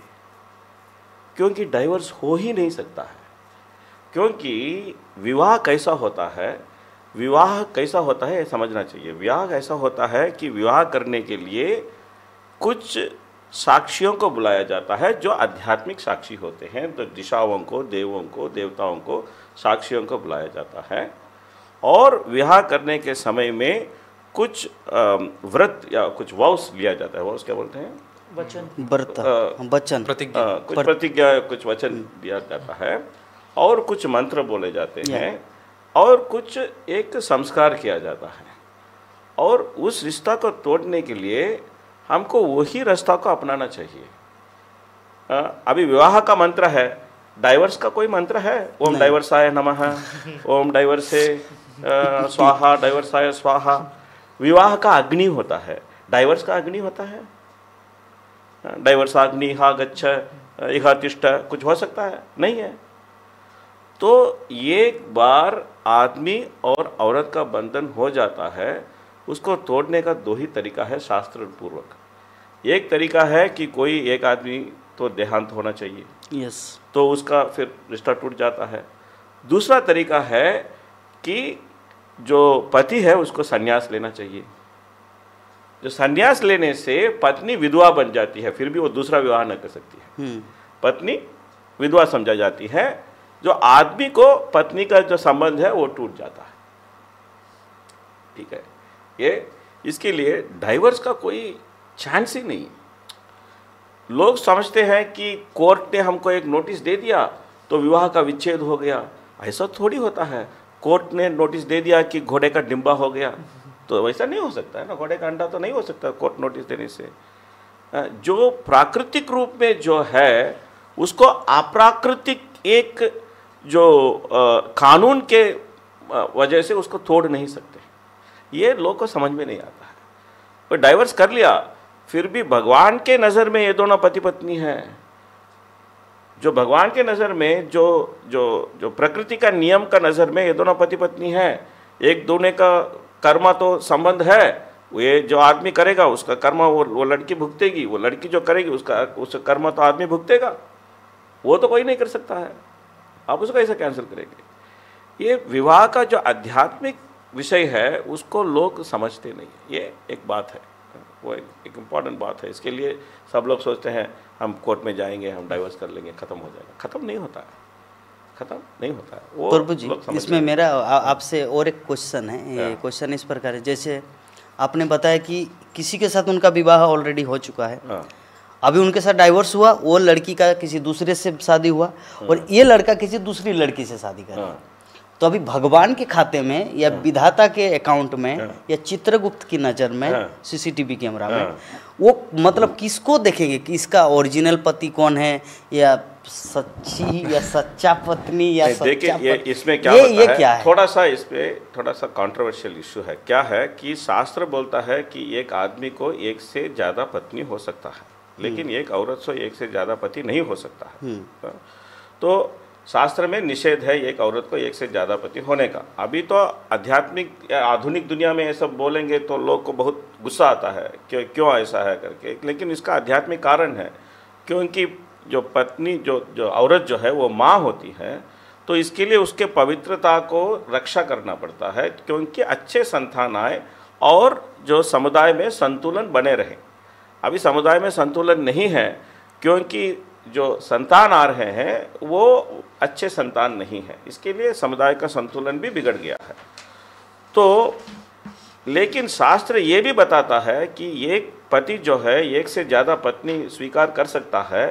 क्योंकि डाइवर्स हो ही नहीं सकता है। क्योंकि विवाह कैसा होता है, विवाह कैसा होता है समझना चाहिए। विवाह ऐसा होता है कि विवाह करने के लिए कुछ साक्षियों को बुलाया जाता है जो आध्यात्मिक साक्षी होते हैं, तो दिशाओं को, देवों को, देवताओं को, साक्षियों को बुलाया जाता है। और विवाह करने के समय में कुछ व्रत या कुछ वॉव्स लिया जाता है। वॉव्स क्या बोलते हैं? वचन, वचन, कुछ प्रतिज्ञा, कुछ वचन दिया जाता है, और कुछ मंत्र बोले जाते हैं, और कुछ एक संस्कार किया जाता है। और उस रिश्ता को तोड़ने के लिए हमको वही रास्ता को अपनाना चाहिए। अभी विवाह का मंत्र है, डाइवर्स का कोई मंत्र है? ओम डाइवर्साय नमः, ओम डाइवर्से स्वाहा, डाइवर्साय स्वाहा। विवाह का अग्नि होता है, डाइवर्स का अग्नि होता है? डाइवर्साग्नि हा गच्छ इहा तिष्ठ, कुछ हो सकता है? नहीं है। तो एक बार आदमी और औरत का बंधन हो जाता है, उसको तोड़ने का दो ही तरीका है शास्त्र पूर्वक। एक तरीका है कि कोई एक आदमी तो देहांत होना चाहिए, यस, तो उसका फिर रिश्ता टूट जाता है। दूसरा तरीका है कि जो पति है उसको संन्यास लेना चाहिए। जो संन्यास लेने से पत्नी विधवा बन जाती है, फिर भी वो दूसरा विवाह न कर सकती है, पत्नी विधवा समझा जाती है। जो आदमी को पत्नी का जो संबंध है वो टूट जाता है। ठीक है, ये इसके लिए डाइवर्स का कोई चांस ही नहीं। लोग समझते हैं कि कोर्ट ने हमको एक नोटिस दे दिया तो विवाह का विच्छेद हो गया। ऐसा थोड़ी होता है। कोर्ट ने नोटिस दे दिया कि घोड़े का डिब्बा हो गया, तो वैसा नहीं हो सकता है ना। घोड़े का अंडा तो नहीं हो सकता कोर्ट नोटिस देने से। जो प्राकृतिक रूप में जो है उसको अप्राकृतिक एक जो कानून के वजह से उसको तोड़ नहीं सकते। ये लोग को समझ में नहीं आता है। और डाइवर्स कर लिया, फिर भी भगवान के नज़र में ये दोनों पति पत्नी हैं। जो भगवान के नज़र में जो जो जो प्रकृति का नियम का नज़र में ये दोनों पति पत्नी हैं। एक दोनों का कर्म तो संबंध है। ये जो आदमी करेगा उसका कर्म वो लड़की भुगतेगी, वो लड़की जो करेगी उसका कर्म तो आदमी भुगतेगा। वो तो कोई नहीं कर सकता है, आप उसको कैसे कैंसिल करेंगे? ये विवाह का जो आध्यात्मिक विषय है उसको लोग समझते नहीं। ये एक बात है, वो एक इम्पॉर्टेंट बात है। इसके लिए सब लोग सोचते हैं हम कोर्ट में जाएंगे, हम डाइवर्स कर लेंगे, ख़त्म हो जाएगा। ख़त्म नहीं होता है, ख़त्म नहीं होता है वो। प्रभु जी, इसमें मेरा आपसे और एक क्वेश्चन है। ये क्वेश्चन इस प्रकार है, जैसे आपने बताया कि किसी के साथ उनका विवाह ऑलरेडी हो चुका है, अभी उनके साथ डाइवोर्स हुआ, वो लड़की का किसी दूसरे से शादी हुआ और ये लड़का किसी दूसरी लड़की से शादी कर रहा है, तो अभी भगवान के खाते में या विधाता के अकाउंट में या चित्रगुप्त की नज़र में सीसीटीवी कैमरा में वो मतलब किसको देखेंगे कि इसका ओरिजिनल पति कौन है या सच्ची या सच्चा पत्नी या देखिए ये इसमें क्या होता है, क्या है? थोड़ा सा इस पे थोड़ा सा कंट्रोवर्शियल इशू है। क्या है कि शास्त्र बोलता है कि एक आदमी को एक से ज़्यादा पत्नी हो सकता है, लेकिन एक औरत से एक से ज़्यादा पति नहीं हो सकता है। तो शास्त्र में निषेध है एक औरत को एक से ज़्यादा पति होने का। अभी तो आध्यात्मिक आधुनिक दुनिया में ये सब बोलेंगे तो लोग को बहुत गुस्सा आता है कि क्यों ऐसा है करके, लेकिन इसका आध्यात्मिक कारण है। क्योंकि जो पत्नी जो औरत जो है वो माँ होती है, तो इसके लिए उसके पवित्रता को रक्षा करना पड़ता है, क्योंकि अच्छे संतान आए और जो समुदाय में संतुलन बने रहे। अभी समुदाय में संतुलन नहीं है, क्योंकि जो संतान आ रहे हैं वो अच्छे संतान नहीं है, इसके लिए समुदाय का संतुलन भी बिगड़ गया है। तो लेकिन शास्त्र ये भी बताता है कि एक पति जो है एक से ज़्यादा पत्नी स्वीकार कर सकता है,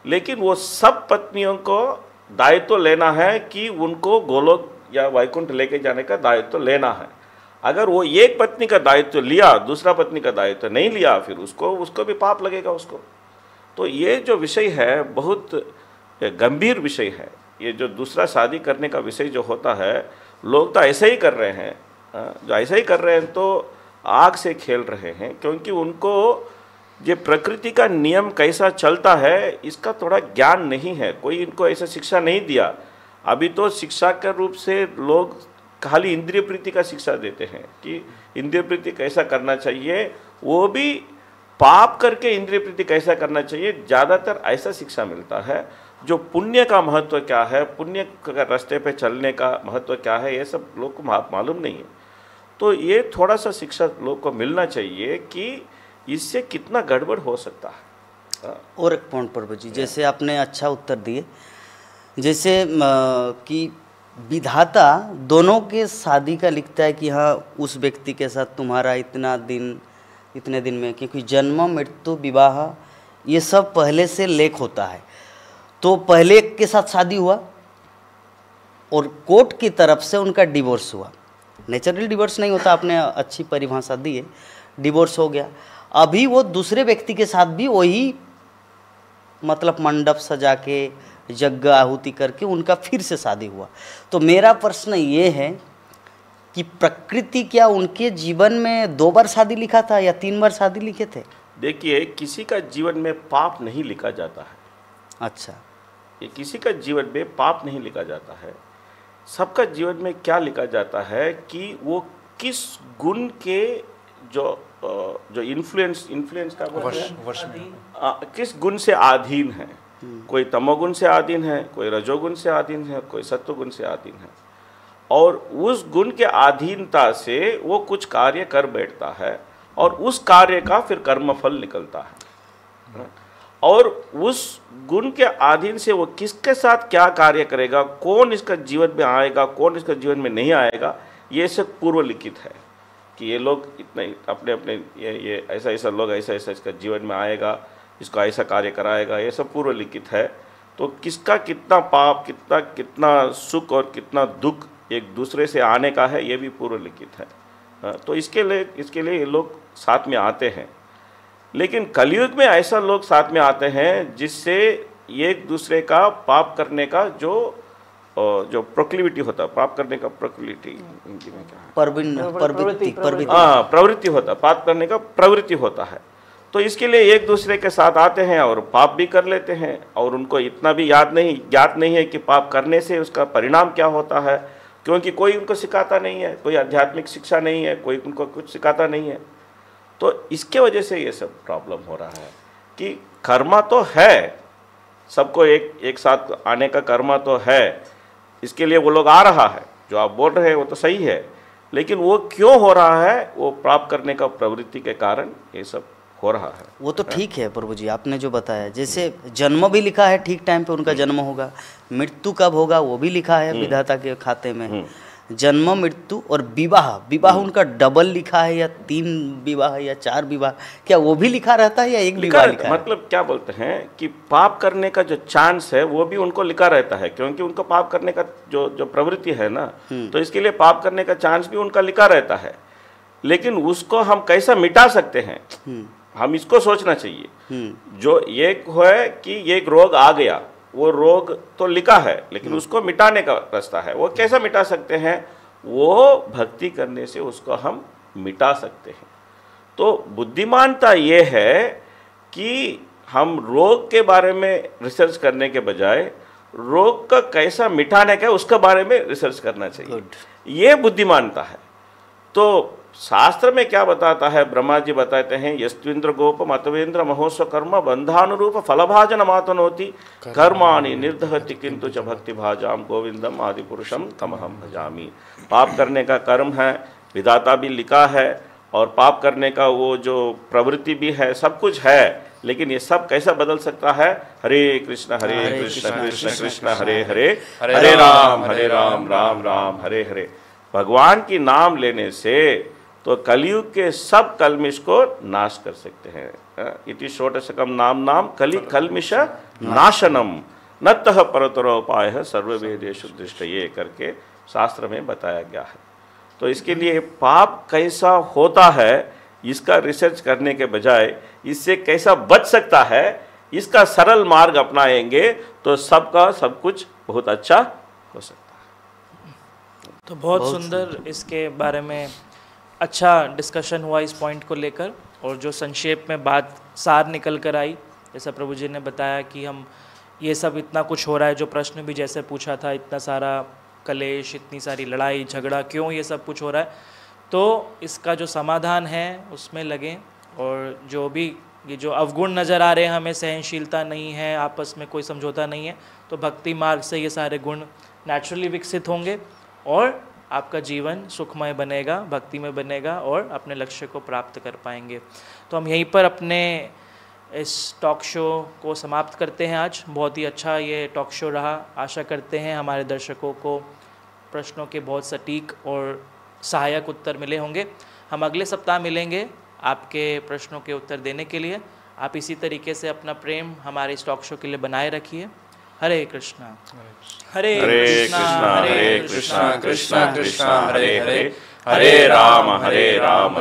लेकिन वो सब पत्नियों को दायित्व लेना है कि उनको गोलोक या वैकुंठ लेके जाने का दायित्व लेना है। अगर वो एक पत्नी का दायित्व लिया, दूसरा पत्नी का दायित्व नहीं लिया, फिर उसको भी पाप लगेगा उसको। तो ये जो विषय है बहुत गंभीर विषय है। ये जो दूसरा शादी करने का विषय जो होता है, लोग तो ऐसे ही कर रहे हैं, जो ऐसे ही कर रहे हैं तो आग से खेल रहे हैं, क्योंकि उनको ये प्रकृति का नियम कैसा चलता है इसका थोड़ा ज्ञान नहीं है। कोई इनको ऐसा शिक्षा नहीं दिया। अभी तो शिक्षा के रूप से लोग खाली इंद्रिय प्रीति का शिक्षा देते हैं कि इंद्रिय प्रीति कैसा करना चाहिए, वो भी पाप करके इंद्रिय प्रीति कैसा करना चाहिए। ज़्यादातर ऐसा शिक्षा मिलता है। जो पुण्य का महत्व क्या है, पुण्य के रास्ते पे चलने का महत्व क्या है, ये सब लोग को मालूम नहीं है। तो ये थोड़ा सा शिक्षा लोग को मिलना चाहिए कि इससे कितना गड़बड़ हो सकता है। और एक पॉइंट प्रभु जी, जैसे आपने अच्छा उत्तर दिए, जैसे कि विधाता दोनों के शादी का लिखता है कि हाँ उस व्यक्ति के साथ तुम्हारा इतने दिन में, क्योंकि जन्म मृत्यु विवाह ये सब पहले से लेख होता है। तो पहले के साथ शादी हुआ और कोर्ट की तरफ से उनका डिवोर्स हुआ, नेचुरल डिवोर्स नहीं होता, आपने अच्छी परिभाषा दी है, डिवोर्स हो गया, अभी वो दूसरे व्यक्ति के साथ भी वही मतलब मंडप सजा के यज्ञ आहुति करके उनका फिर से शादी हुआ। तो मेरा प्रश्न ये है कि प्रकृति क्या उनके जीवन में 2 बार शादी लिखा था या 3 बार शादी लिखे थे? देखिए, किसी का जीवन में पाप नहीं लिखा जाता है। अच्छा, ये किसी का जीवन में पाप नहीं लिखा जाता है। सबका जीवन में क्या लिखा जाता है कि वो किस गुण के जो इन्फ्लुएंस का वर्ष में किस गुण से अधीन है। कोई तमोगुण से अधीन है, कोई रजोगुण से अधीन है, कोई सत्वगुण से अधीन है, और उस गुण के अधीनता से वो कुछ कार्य कर बैठता है और उस कार्य का फिर कर्मफल निकलता है। और उस गुण के अधीन से वो किसके साथ क्या कार्य करेगा, कौन इसका जीवन में आएगा, कौन इसका जीवन में नहीं आएगा, ये सब पूर्व लिखित है कि ये लोग इतने अपने अपने ये ऐसा लोग ऐसा इसका जीवन में आएगा, इसको ऐसा कार्य कराएगा, ये सब पूर्व लिखित है। तो किसका कितना पाप, कितना सुख और कितना दुख एक दूसरे से आने का है, ये भी पूर्व लिखित है। तो इसके लिए ये लोग साथ में आते हैं। लेकिन कलयुग में ऐसा लोग साथ में आते हैं जिससे एक दूसरे का पाप करने का जो प्रोक्लिविटी होता है, पाप करने का प्रोक्लिविटी हिंदी में क्या है, प्रवृत्ति होता है, पाप करने का प्रवृत्ति होता है। तो इसके लिए एक दूसरे के साथ आते हैं और पाप भी कर लेते हैं, और उनको इतना भी ज्ञात नहीं है कि पाप करने से उसका परिणाम क्या होता है, क्योंकि कोई उनको सिखाता नहीं है, कोई आध्यात्मिक शिक्षा नहीं है, कोई उनको कुछ सिखाता नहीं है। तो इसके वजह से ये सब प्रॉब्लम हो रहा है कि कर्मा तो है, सबको एक साथ आने का कर्मा तो है, इसके लिए वो लोग आ रहा है, जो आप बोल रहे हैं वो तो सही है, लेकिन वो क्यों हो रहा है, वो प्राप्त करने का प्रवृत्ति के कारण ये सब हो रहा है। वो तो ठीक है प्रभु जी, आपने जो बताया, जैसे जन्म भी लिखा है, ठीक टाइम पे उनका जन्म होगा, मृत्यु कब होगा वो भी लिखा है विधाता के खाते में, जन्म मृत्यु और विवाह उनका डबल लिखा है या 3 विवाह या 4 विवाह, क्या वो भी लिखा रहता है या एक विवाह लिखा है? मतलब क्या बोलते हैं कि पाप करने का जो चांस है वो भी उनको लिखा रहता है, क्योंकि उनको पाप करने का जो प्रवृत्ति है ना, तो इसके लिए पाप करने का चांस भी उनका लिखा रहता है। लेकिन उसको हम कैसा मिटा सकते हैं, हम इसको सोचना चाहिए। जो एक है कि एक रोग आ गया, वो रोग तो लिखा है, लेकिन उसको मिटाने का रास्ता है, वो कैसा मिटा सकते हैं, वो भक्ति करने से उसको हम मिटा सकते हैं। तो बुद्धिमानता ये है कि हम रोग के बारे में रिसर्च करने के बजाय रोग का कैसा मिटाने का उसके बारे में रिसर्च करना चाहिए, ये बुद्धिमानता है। तो शास्त्र में क्या बताता है, ब्रह्मा जी बताते हैं, यस्त्विंद्र गोप मतवेंद्र महोत्सव कर्म बंधानुरूप फलभाजन मातनोति कर्माणि निर्दहति किंतु च भक्ति भाजाम गोविंदम आदि पुरुषम तमहम भजामि। पाप करने का कर्म है, विधाता भी लिखा है, और पाप करने का वो जो प्रवृत्ति भी है, सब कुछ है, लेकिन ये सब कैसा बदल सकता है, हरे कृष्ण कृष्ण कृष्ण हरे हरे, हरे राम राम राम हरे हरे। भगवान की नाम लेने से तो कलयुग के सब कलमिश को नाश कर सकते हैं। इति षोडशकम नाम कलि कलमिश नाशनम नतः परतरो उपाय सर्ववेदेषु दृष्टये करके शास्त्र में बताया गया है। तो इसके लिए पाप कैसा होता है इसका रिसर्च करने के बजाय इससे कैसा बच सकता है, इसका सरल मार्ग अपनाएंगे तो सबका सब कुछ बहुत अच्छा हो सकता है। तो बहुत सुंदर इसके बारे में अच्छा डिस्कशन हुआ इस पॉइंट को लेकर, और जो संक्षेप में बात सार निकल कर आई, जैसा प्रभु जी ने बताया कि हम ये सब इतना कुछ हो रहा है, जो प्रश्न भी जैसे पूछा था, इतना सारा कलेश, इतनी सारी लड़ाई झगड़ा, क्यों ये सब कुछ हो रहा है, तो इसका जो समाधान है उसमें लगें। और जो भी ये जो अवगुण नज़र आ रहे हैं हमें, सहनशीलता नहीं है, आपस में कोई समझौता नहीं है, तो भक्ति मार्ग से ये सारे गुण नेचुरली विकसित होंगे और आपका जीवन सुखमय बनेगा, भक्ति में बनेगा, और अपने लक्ष्य को प्राप्त कर पाएंगे। तो हम यहीं पर अपने इस टॉक शो को समाप्त करते हैं। आज बहुत ही अच्छा ये टॉक शो रहा। आशा करते हैं हमारे दर्शकों को प्रश्नों के बहुत सटीक और सहायक उत्तर मिले होंगे। हम अगले सप्ताह मिलेंगे आपके प्रश्नों के उत्तर देने के लिए। आप इसी तरीके से अपना प्रेम हमारे इस टॉक शो के लिए बनाए रखिए। हरे कृष्णा हरे कृष्णा कृष्णा कृष्णा हरे हरे, हरे राम राम